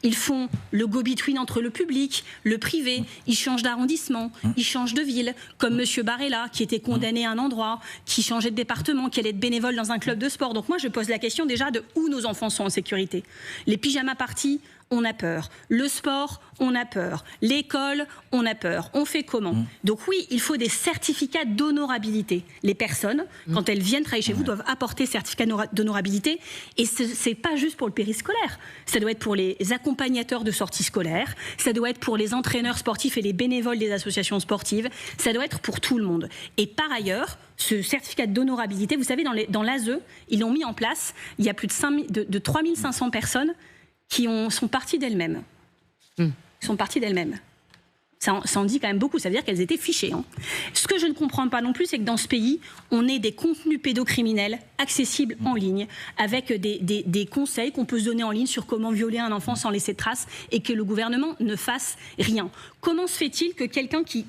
ils font le go-between entre le public, le privé, ils changent d'arrondissement, ils changent de ville, comme Monsieur Barella qui était condamné à un endroit, qui changeait de département, qui allait être bénévole dans un club de sport. Donc moi je pose la question déjà de où nos enfants sont en sécurité. Les pyjama parties, on a peur. Le sport, on a peur. L'école, on a peur. On fait comment? Donc oui, il faut des certificats d'honorabilité. Les personnes, quand elles viennent travailler chez vous, doivent apporter certificat d'honorabilité. Et c'est pas juste pour le périscolaire. Ça doit être pour les accompagnateurs de sorties scolaires. Ça doit être pour les entraîneurs sportifs et les bénévoles des associations sportives. Ça doit être pour tout le monde. Et par ailleurs, ce certificat d'honorabilité, vous savez, dans l'ASE, ils l'ont mis en place. Il y a plus de 3500 personnes qui sont parties d'elles-mêmes. Sont parties d'elles-mêmes. Ça en dit quand même beaucoup, ça veut dire qu'elles étaient fichées. Hein. Ce que je ne comprends pas non plus, c'est que dans ce pays, on ait des contenus pédocriminels accessibles en ligne, avec des conseils qu'on peut se donner en ligne sur comment violer un enfant sans laisser de traces, et que le gouvernement ne fasse rien. Comment se fait-il que quelqu'un qui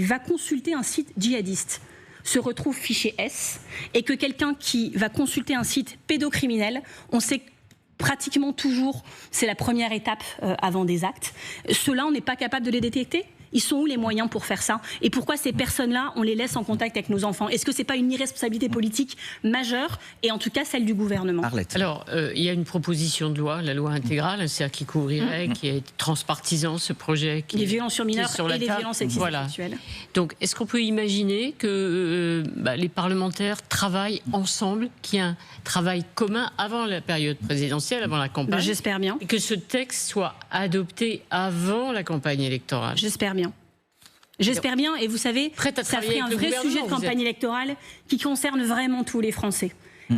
va consulter un site djihadiste se retrouve fiché S, et que quelqu'un qui va consulter un site pédocriminel, on sait pratiquement toujours, c'est la première étape avant des actes. Ceux-là, on n'est pas capable de les détecter? Ils sont où les moyens pour faire ça? Et pourquoi ces personnes-là, on les laisse en contact avec nos enfants? Est-ce que ce n'est pas une irresponsabilité politique majeure, et en tout cas celle du gouvernement? Arlette. Alors, il y a une proposition de loi, la loi intégrale, c'est-à-dire qui couvrirait, qui est transpartisan, ce projet. Les violences sur mineurs et les violences sexistes et sexuelles. Donc, est-ce qu'on peut imaginer que les parlementaires travaillent ensemble, qu'il y ait un travail commun avant la période présidentielle, avant la campagne? J'espère bien. Et que ce texte soit adopté avant la campagne électorale? J'espère bien. J'espère bien, et vous savez, ça ferait un vrai sujet de campagne électorale qui concerne vraiment tous les Français.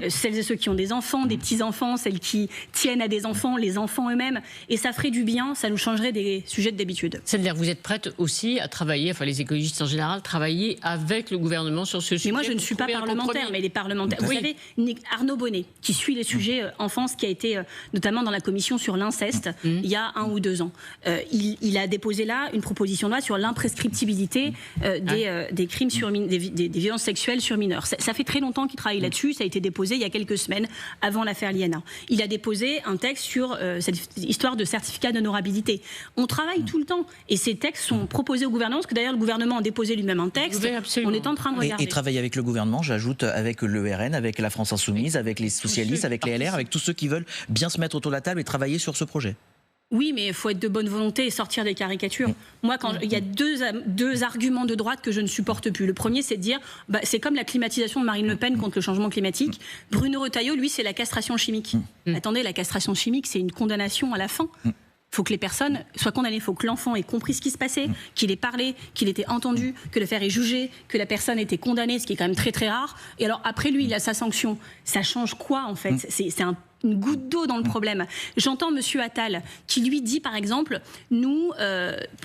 Celles et ceux qui ont des enfants, des petits-enfants, celles qui tiennent à des enfants, les enfants eux-mêmes, et ça ferait du bien, ça nous changerait des sujets d'habitude. C'est-à-dire que vous êtes prête aussi à travailler, enfin les écologistes en général, travailler avec le gouvernement sur ce sujet? Mais moi je ne suis pas parlementaire, mais les parlementaires... Vous savez, Arnaud Bonnet, qui suit les sujets enfance, qui a été notamment dans la commission sur l'inceste, il y a 1 ou 2 ans, il a déposé là une proposition de loi sur l'imprescriptibilité des crimes des violences sexuelles sur mineurs. Ça fait très longtemps qu'il travaille là-dessus, ça a été déposé il y a quelques semaines avant l'affaire Liana. Il a déposé un texte sur cette histoire de certificat d'honorabilité. On travaille tout le temps, et ces textes sont proposés au gouvernement, parce que d'ailleurs le gouvernement a déposé lui-même un texte. On est en train de regarder. Et travailler avec le gouvernement, j'ajoute, avec le RN, avec la France Insoumise, avec les socialistes, avec les LR, avec tous ceux qui veulent bien se mettre autour de la table et travailler sur ce projet. Oui, mais il faut être de bonne volonté et sortir des caricatures. Moi, il y a deux arguments de droite que je ne supporte plus. Le premier, c'est de dire, c'est comme la climatisation de Marine Le Pen contre le changement climatique. Bruno Retailleau, lui, c'est la castration chimique. Attendez, la castration chimique, c'est une condamnation à la fin. Il faut que les personnes soient condamnées, il faut que l'enfant ait compris ce qui se passait, qu'il ait parlé, qu'il ait été entendu, que l'affaire est jugée, que la personne ait été condamnée, ce qui est quand même très très rare. Et alors après lui, il a sa sanction. Ça change quoi en fait? C'est une goutte d'eau dans le problème. J'entends Monsieur Attal qui lui dit par exemple, nous,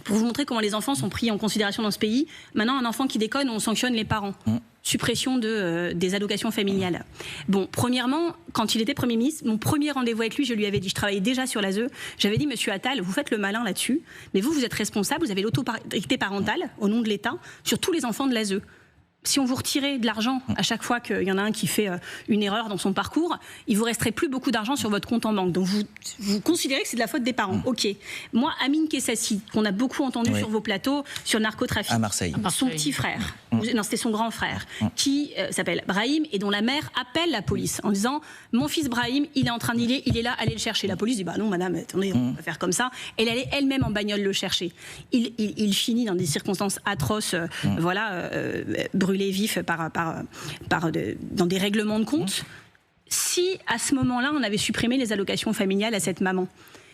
pour vous montrer comment les enfants sont pris en considération dans ce pays, maintenant un enfant qui déconne, on sanctionne les parents. Suppression des allocations familiales. Bon, premièrement, quand il était Premier ministre, mon premier rendez-vous avec lui, je lui avais dit, je travaillais déjà sur l'ASE, j'avais dit, Monsieur Attal, vous faites le malin là-dessus, mais vous êtes responsable, vous avez l'autorité parentale, au nom de l'État, sur tous les enfants de l'ASE. Si on vous retirait de l'argent à chaque fois qu'il y en a un qui fait une erreur dans son parcours, il vous resterait plus beaucoup d'argent sur votre compte en banque. Donc vous considérez que c'est de la faute des parents. Ok. Moi, Amine Kessassi, qu'on a beaucoup entendu sur vos plateaux, sur le narcotrafic. À Marseille. Son petit frère, non c'était son grand frère, qui s'appelle Brahim et dont la mère appelle la police en disant « Mon fils Brahim, il est en train d'y il est là, allez le chercher ». La police dit « Bah non madame, attendez, on va faire comme ça ». Elle allait elle-même en bagnole le chercher. Il finit dans des circonstances atroces, brûlé vif dans des règlements de compte. Si à ce moment-là on avait supprimé les allocations familiales à cette maman,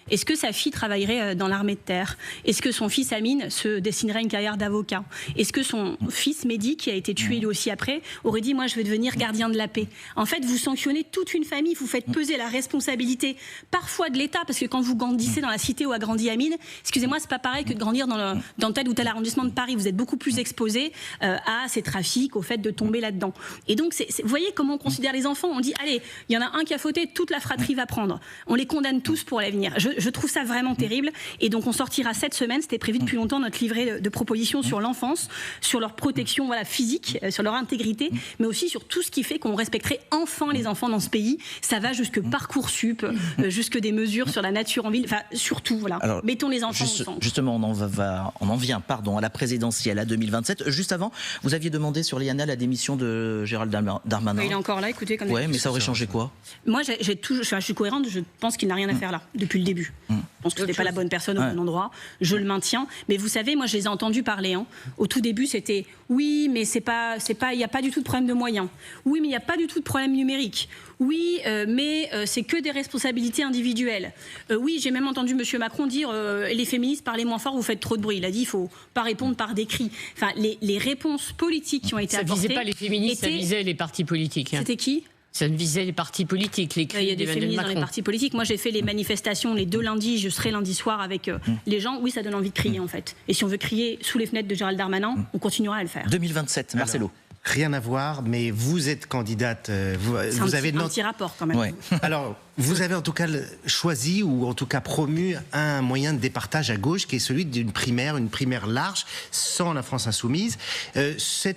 Est-ce que sa fille travaillerait dans l'armée de terre? Est-ce que son fils Amine se dessinerait une carrière d'avocat? Est-ce que son fils Mehdi, qui a été tué lui aussi après, aurait dit moi je vais devenir gardien de la paix? En fait, vous sanctionnez toute une famille, vous faites peser la responsabilité parfois de l'État, parce que quand vous grandissez dans la cité où a grandi Amine, excusez-moi, c'est pas pareil que de grandir dans tel ou tel arrondissement de Paris. Vous êtes beaucoup plus exposé à ces trafics, au fait de tomber là-dedans. Et donc, vous voyez comment on considère les enfants? On dit allez, il y en a un qui a fauté, toute la fratrie va prendre. On les condamne tous pour l'avenir. Je trouve ça vraiment terrible. Et donc, on sortira cette semaine, c'était prévu depuis longtemps, notre livret de propositions sur l'enfance, sur leur protection physique, sur leur intégrité, mais aussi sur tout ce qui fait qu'on respecterait enfin les enfants dans ce pays. Ça va jusque Parcoursup, jusque des mesures sur la nature en ville, enfin, surtout, voilà. Alors, mettons les enfants au centre. Justement, on en vient à la présidentielle, à 2027. Juste avant, vous aviez demandé sur l'IANA la démission de Gérald Darmanin. Il est encore là, écoutez. Oui, mais ça aurait changé quoi? Moi, je suis cohérente, je pense qu'il n'a rien à faire là, depuis le début. Je pense que ce n'est pas la bonne personne au bon endroit. Je le maintiens. Mais vous savez, moi, je les ai entendus parler. Au tout début, c'était oui, mais il n'y a pas du tout de problème de moyens. Oui, mais il n'y a pas du tout de problème numérique. Oui, mais c'est que des responsabilités individuelles. Oui, j'ai même entendu M. Macron dire les féministes, parlez moins fort, vous faites trop de bruit. Il a dit il ne faut pas répondre par des cris. Enfin, les réponses politiques qui ont été apportées... Ça ne visait pas les féministes, ça visait les partis politiques. C'était qui? Ça ne visait les partis politiques, les cris. Il y a des féministes dans les partis politiques. Moi, j'ai fait les manifestations les 2 lundis. Je serai lundi soir avec les gens. Oui, ça donne envie de crier, en fait. Et si on veut crier sous les fenêtres de Gérald Darmanin, on continuera à le faire. 2027, Marcelo. Rien à voir, mais vous êtes candidate. Vous avez un petit rapport quand même. Ouais. Alors, vous avez en tout cas choisi ou en tout cas promu un moyen de départage à gauche qui est celui d'une primaire, une primaire large, sans la France insoumise. Ce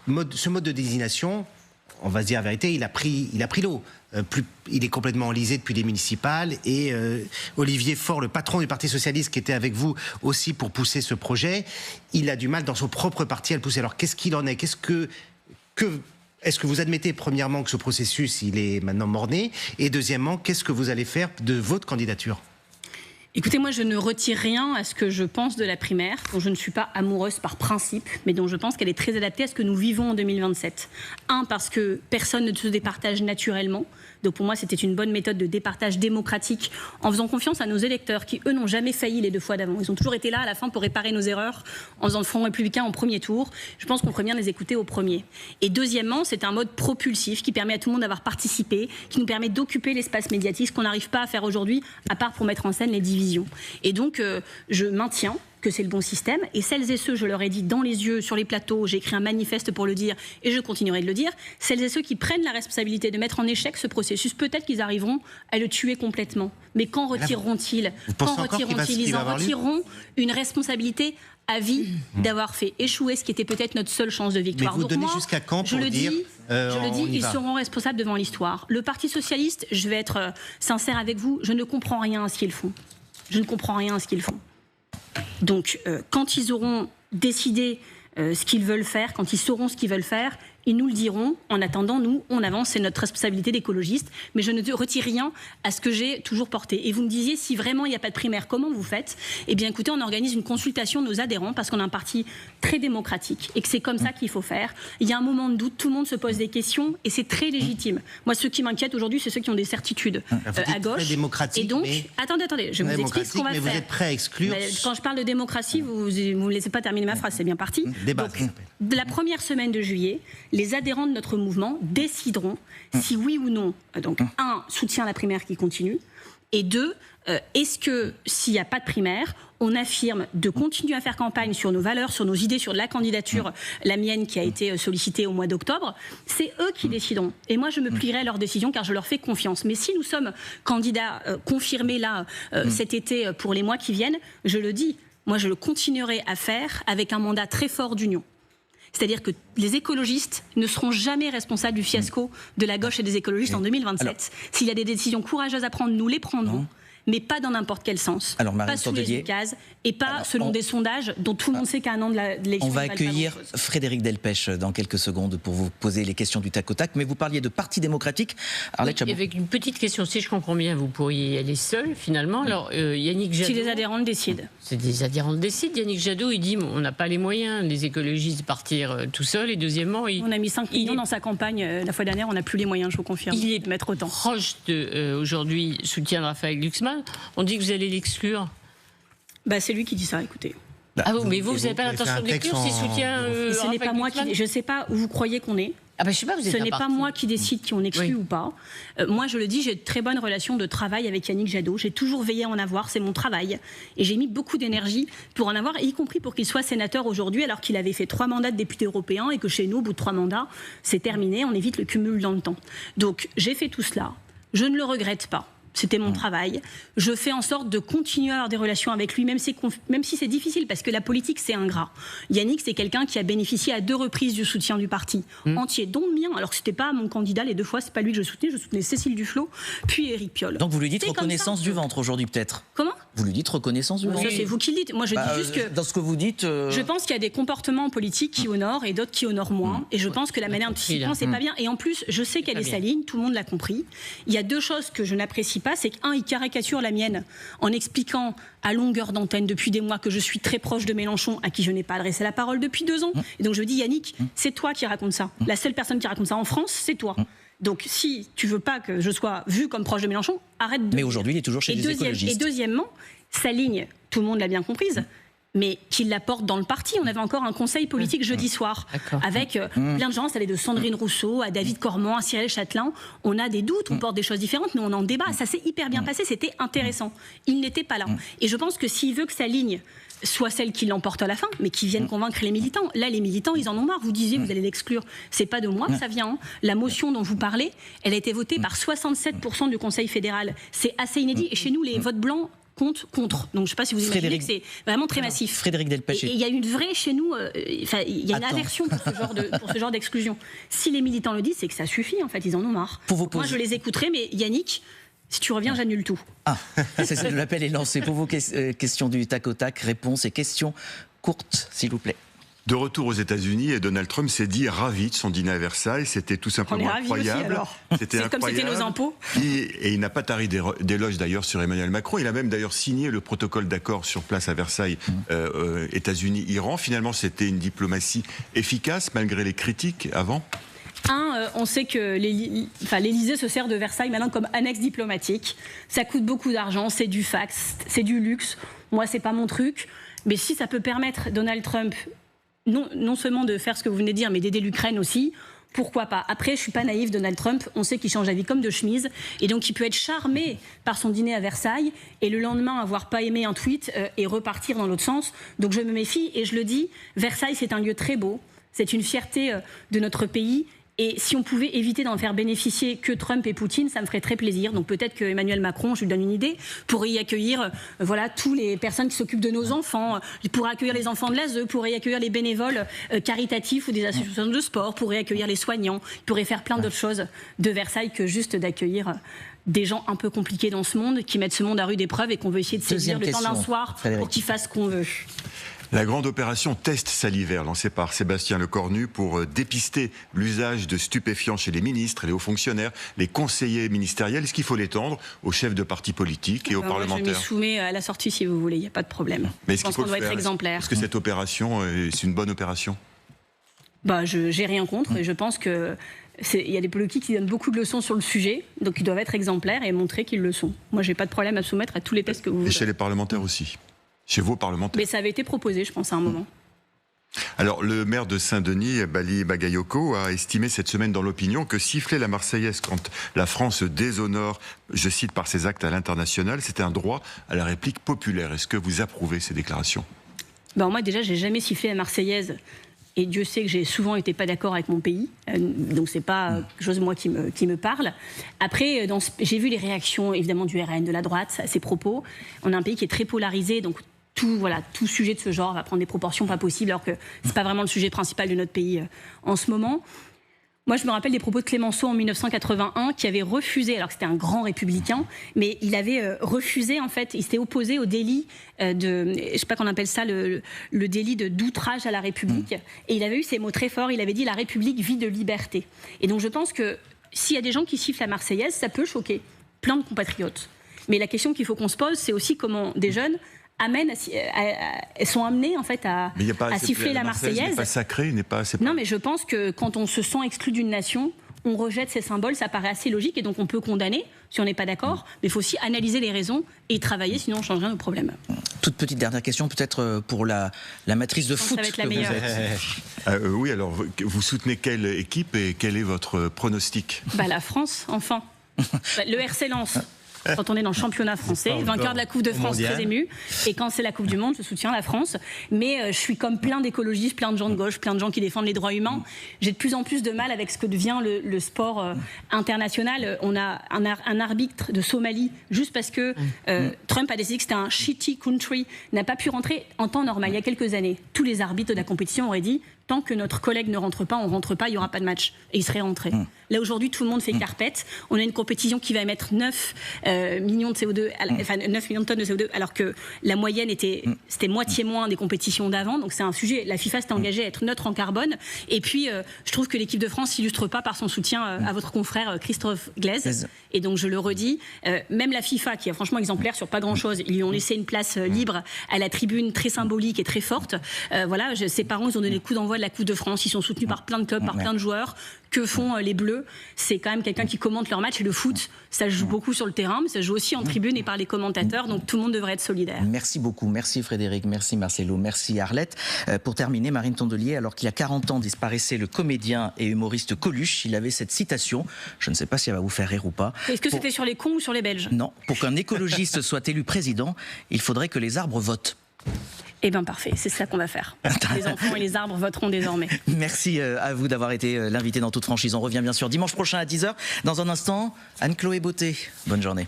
mode de désignation, on va se dire la vérité, il a pris l'eau. Il est complètement enlisé depuis les municipales et Olivier Faure, le patron du Parti Socialiste qui était avec vous aussi pour pousser ce projet, il a du mal dans son propre parti à le pousser. Alors qu'est-ce qu'il en est? Est-ce que vous admettez premièrement que ce processus il est maintenant mort-né? Et deuxièmement, qu'est-ce que vous allez faire de votre candidature? Écoutez, moi, je ne retire rien à ce que je pense de la primaire, dont je ne suis pas amoureuse par principe, mais dont je pense qu'elle est très adaptée à ce que nous vivons en 2027. Parce que personne ne se départage naturellement. Donc pour moi, c'était une bonne méthode de départage démocratique en faisant confiance à nos électeurs qui, eux, n'ont jamais failli les 2 fois d'avant. Ils ont toujours été là à la fin pour réparer nos erreurs en faisant le Front républicain en premier tour. Je pense qu'on ferait bien les écouter au premier. Et deuxièmement, c'est un mode propulsif qui permet à tout le monde d'avoir participé, qui nous permet d'occuper l'espace médiatique, ce qu'on n'arrive pas à faire aujourd'hui, à part pour mettre en scène les divisions. Et donc, je maintiens que c'est le bon système. Et celles et ceux, je leur ai dit dans les yeux, sur les plateaux, j'ai écrit un manifeste pour le dire et je continuerai de le dire, celles et ceux qui prennent la responsabilité de mettre en échec ce processus, peut-être qu'ils arriveront à le tuer complètement. Mais qu'en retireront-ils? Quand retireront-ils? Ils en retireront une responsabilité à vie d'avoir fait échouer ce qui était peut-être notre seule chance de victoire. Mais vous donnez jusqu'à quand pour dire je le dis, ils seront responsables devant l'histoire. Le Parti Socialiste, je vais être sincère avec vous, je ne comprends rien à ce qu'ils font. Je ne comprends rien à ce qu'ils font. Donc, quand ils auront décidé ce qu'ils veulent faire, quand ils sauront ce qu'ils veulent faire, ils nous le diront. En attendant, nous, on avance, c'est notre responsabilité d'écologiste. Mais je ne retire rien à ce que j'ai toujours porté. Et vous me disiez, si vraiment il n'y a pas de primaire, comment vous faites? Eh bien, écoutez, on organise une consultation de nos adhérents parce qu'on a un parti très démocratique et que c'est comme ça qu'il faut faire. Il y a un moment de doute, tout le monde se pose des questions et c'est très légitime. Moi, ceux qui m'inquiètent aujourd'hui, c'est ceux qui ont des certitudes à gauche. Très démocratique, et donc, attendez, je vous explique ce qu'on va faire. Mais vous êtes prêt à exclure. Quand je parle de démocratie, vous ne me laissez pas terminer ma phrase, c'est bien parti. Débat. Donc, la première semaine de juillet, les adhérents de notre mouvement décideront si oui ou non, donc soutien à la primaire qui continue, et 2, est-ce que s'il n'y a pas de primaire, on affirme de continuer à faire campagne sur nos valeurs, sur nos idées, sur la candidature, la mienne qui a été sollicitée au mois d'octobre, c'est eux qui décideront. Et moi, je me plierai à leurs décisions car je leur fais confiance. Mais si nous sommes candidats confirmés là cet été pour les mois qui viennent, je le dis, moi je le continuerai à faire avec un mandat très fort d'union. C'est-à-dire que les écologistes ne seront jamais responsables du fiasco de la gauche et des écologistes en 2027. S'il y a des décisions courageuses à prendre, nous les prendrons. Mais pas dans n'importe quel sens. Alors, pas sous les cases et pas selon des sondages dont tout le monde sait qu'à un an de l'élection. On va accueillir Frédéric Delpech dans quelques secondes pour vous poser les questions du tac au tac. Mais vous parliez de parti démocratique. Arlette Chabot. Avec une petite question, si je comprends bien, vous pourriez y aller seul finalement. Alors, Yannick Jadot. Si les adhérents le décident. C'est des adhérents le décident. Yannick Jadot, il dit on n'a pas les moyens, les écologistes, de partir tout seuls. Et deuxièmement, on a mis 5 millions dans sa campagne la fois dernière. On n'a plus les moyens, je vous confirme. Il est de mettre autant. Proche de aujourd'hui soutien de Raphaël Glucksmann. ça. On dit que vous allez l'exclure. Bah, c'est lui qui dit ça, écoutez. Ah bon, mais vous n'avez pas l'intention de l'exclure s'il soutient... ce n'est pas moi qui... Je ne sais pas où vous croyez qu'on est. Ah bah, je sais pas, vous êtes Ce n'est pas moi qui décide qui on exclut ou pas. Moi, je le dis, j'ai de très bonnes relations de travail avec Yannick Jadot. J'ai toujours veillé à en avoir, c'est mon travail. Et j'ai mis beaucoup d'énergie pour en avoir, y compris pour qu'il soit sénateur aujourd'hui, alors qu'il avait fait 3 mandats de député européen et que chez nous, au bout de 3 mandats, c'est terminé, on évite le cumul dans le temps. Donc, j'ai fait tout cela. Je ne le regrette pas. C'était mon travail. Je fais en sorte de continuer à avoir des relations avec lui, même si c'est difficile, parce que la politique, c'est ingrat. Yannick, c'est quelqu'un qui a bénéficié à 2 reprises du soutien du parti entier, dont le mien. Alors que ce n'était pas mon candidat, les 2 fois, c'est pas lui que je soutenais Cécile Duflot, puis Éric Piolle. Donc vous lui dites reconnaissance du ventre aujourd'hui, peut-être? Comment? Vous lui dites reconnaissance du ventre? Ça, c'est vous qui le dites. Moi, je dis juste que... Dans ce que vous dites... Je pense qu'il y a des comportements politiques qui honorent et d'autres qui honorent moins. Et je pense que la manière dont il pense, c'est pas bien. Et en plus, je sais quelle est sa ligne, tout le monde l'a compris. Il y a 2 choses que je n'apprécie pas, c'est qu'un, il caricature la mienne en expliquant à longueur d'antenne depuis des mois que je suis très proche de Mélenchon, à qui je n'ai pas adressé la parole depuis 2 ans. Et donc je dis, Yannick, c'est toi qui raconte ça. La seule personne qui raconte ça en France, c'est toi. Donc si tu veux pas que je sois vue comme proche de Mélenchon, arrête de... Mais aujourd'hui, il est toujours chez les écologistes. Et deuxièmement, sa ligne, tout le monde l'a bien comprise, mais qu'il la porte dans le parti. On avait encore un conseil politique jeudi soir, avec plein de gens, ça allait de Sandrine Rousseau à David Cormand, à Cyril Châtelain. On a des doutes, on porte des choses différentes, mais on en débat. Ça s'est hyper bien passé, c'était intéressant. Il n'était pas là. Et je pense que s'il veut que sa ligne soit celle qui l'emporte à la fin, mais qui vienne convaincre les militants. Là, les militants, ils en ont marre. Vous disiez, vous allez l'exclure. C'est pas de moi que ça vient. Hein. La motion dont vous parlez, elle a été votée par 67% du Conseil fédéral. C'est assez inédit. Et chez nous, les votes blancs compte contre. Donc je ne sais pas si vous imaginez que c'est vraiment très massif. Frédéric Delpech. Et il y a une vraie, chez nous, il y a une aversion pour ce genre d'exclusion. Si les militants le disent, c'est que ça suffit, en fait, ils en ont marre. Moi, je les écouterai, mais Yannick, si tu reviens, j'annule tout. Ah, l'appel est lancé. Pour vos questions du tac au tac, réponses et questions courtes, s'il vous plaît. De retour aux États-Unis, et Donald Trump s'est dit ravi de son dîner à Versailles. C'était tout simplement incroyable. C'était incroyable. Comme c'était nos impôts. Et il n'a pas tari d'éloges d'ailleurs sur Emmanuel Macron. Il a même d'ailleurs signé le protocole d'accord sur place à Versailles, États-Unis-Iran. Finalement, c'était une diplomatie efficace malgré les critiques avant. On sait que l'Élysée se sert de Versailles maintenant comme annexe diplomatique. Ça coûte beaucoup d'argent, c'est du fax, c'est du luxe. Moi, c'est pas mon truc. Mais si ça peut permettre Donald Trump non seulement de faire ce que vous venez de dire, mais d'aider l'Ukraine aussi, pourquoi pas? Après, je suis pas naïve, Donald Trump, on sait qu'il change d'avis comme de chemise, et donc il peut être charmé par son dîner à Versailles, et le lendemain avoir pas aimé un tweet et repartir dans l'autre sens. Donc je me méfie, et je le dis, Versailles, c'est un lieu très beau, c'est une fierté de notre pays. Et si on pouvait éviter d'en faire bénéficier que Trump et Poutine, ça me ferait très plaisir. Donc peut-être que Emmanuel Macron, je lui donne une idée, pourrait y accueillir toutes les personnes qui s'occupent de nos enfants, pourrait accueillir les enfants de l'ASE, pourrait y accueillir les bénévoles caritatifs ou des associations de sport, pourrait accueillir les soignants, pourrait faire plein d'autres choses de Versailles que juste d'accueillir des gens un peu compliqués dans ce monde, qui mettent ce monde à rude épreuve et qu'on veut essayer de séduire le temps d'un soir pour qu'ils fassent ce qu'on veut. La grande opération test salivaire lancée par Sébastien Lecornu pour dépister l'usage de stupéfiants chez les ministres, les hauts fonctionnaires, les conseillers ministériels. Est-ce qu'il faut l'étendre aux chefs de partis politiques et aux parlementaires? Je m'y soumets à la sortie si vous voulez, il n'y a pas de problème. Mais je pense qu'on doit être exemplaire. Est-ce que cette opération, c'est une bonne opération? Je n'ai rien contre et je pense que il y a des politiques qui donnent beaucoup de leçons sur le sujet, donc ils doivent être exemplaires et montrer qu'ils le sont. Moi, je n'ai pas de problème à soumettre à tous les tests que vous voulez. Et chez les parlementaires aussi? Chez vos parlementaires? Mais ça avait été proposé, je pense, à un moment. Alors, le maire de Saint-Denis, Bali Bagayoko, a estimé cette semaine dans l'opinion que siffler la Marseillaise quand la France déshonore, je cite, par ses actes à l'international, c'était un droit à la réplique populaire. Est-ce que vous approuvez ces déclarations? Moi, déjà, j'ai jamais sifflé la Marseillaise. Et Dieu sait que j'ai souvent été pas d'accord avec mon pays, donc c'est pas quelque chose moi qui me parle. Après, j'ai vu les réactions évidemment du RN, de la droite à ces propos. On a un pays qui est très polarisé, donc tout sujet de ce genre va prendre des proportions pas possibles, alors que c'est pas vraiment le sujet principal de notre pays en ce moment. Moi, je me rappelle des propos de Clémenceau en 1981, qui avait refusé, alors que c'était un grand républicain, mais il avait refusé, en fait, il s'était opposé au délit je sais pas qu'on appelle ça, le délit d'outrage à la République. Et il avait eu ces mots très forts, il avait dit « la République vit de liberté ». Et donc je pense que s'il y a des gens qui sifflent la Marseillaise, ça peut choquer plein de compatriotes. Mais la question qu'il faut qu'on se pose, c'est aussi comment des jeunes sont amenés en fait à siffler la Marseillaise. N'est pas sacré, n'est pas. Non, mais je pense que quand on se sent exclu d'une nation, on rejette ces symboles, ça paraît assez logique et donc on peut condamner. si on n'est pas d'accord, mais il faut aussi analyser les raisons et y travailler, sinon on changerait nos problèmes. Toute petite dernière question, peut-être pour la matrice de foot. Ça va être la que vous meilleure. êtes. Oui, alors vous soutenez quelle équipe et quel est votre pronostic? La France, enfin. Le RC Lens. Quand on est dans le championnat français, vainqueur de la Coupe de France, très ému. Et quand c'est la Coupe du Monde, je soutiens la France. Mais je suis comme plein d'écologistes, plein de gens de gauche, plein de gens qui défendent les droits humains. J'ai de plus en plus de mal avec ce que devient le sport international. On a un arbitre de Somalie, juste parce que Trump a décidé que c'était un shitty country, n'a pas pu rentrer en temps normal. Il y a quelques années, tous les arbitres de la compétition auraient dit tant que notre collègue ne rentre pas, on rentre pas, il n'y aura pas de match. Et il serait rentré. Là, aujourd'hui, tout le monde fait carpette. On a une compétition qui va émettre 9 millions de CO2, enfin 9 millions de tonnes de CO2, alors que la moyenne c'était moitié moins des compétitions d'avant. Donc c'est un sujet. La FIFA s'est engagée à être neutre en carbone. Et puis, je trouve que l'équipe de France s'illustre pas par son soutien à votre confrère Christophe Glaise. Et donc, je le redis, même la FIFA, qui est franchement exemplaire sur pas grand-chose, ils lui ont laissé une place libre à la tribune très symbolique et très forte. Ses parents, ils ont donné le coup d'envoi de la Coupe de France. Ils sont soutenus par plein de clubs, par plein de joueurs. Que font les Bleus? C'est quand même quelqu'un qui commente leur match. Et le foot, ça joue beaucoup sur le terrain, mais ça joue aussi en tribune et par les commentateurs. Donc tout le monde devrait être solidaire. Merci beaucoup. Merci Frédéric. Merci Marcelo. Merci Arlette. Pour terminer, Marine Tondelier, alors qu'il y a 40 ans disparaissait le comédien et humoriste Coluche, il avait cette citation. Je ne sais pas si elle va vous faire rire ou pas. Est-ce que c'était sur les cons ou sur les Belges? Non. Pour qu'un écologiste soit élu président, il faudrait que les arbres votent. Eh bien parfait, c'est ça qu'on va faire. Les enfants et les arbres voteront désormais. Merci à vous d'avoir été l'invité dans Toute Franchise. On revient bien sûr dimanche prochain à 10h. Dans un instant, Anne-Chloé Beauté. Bonne journée.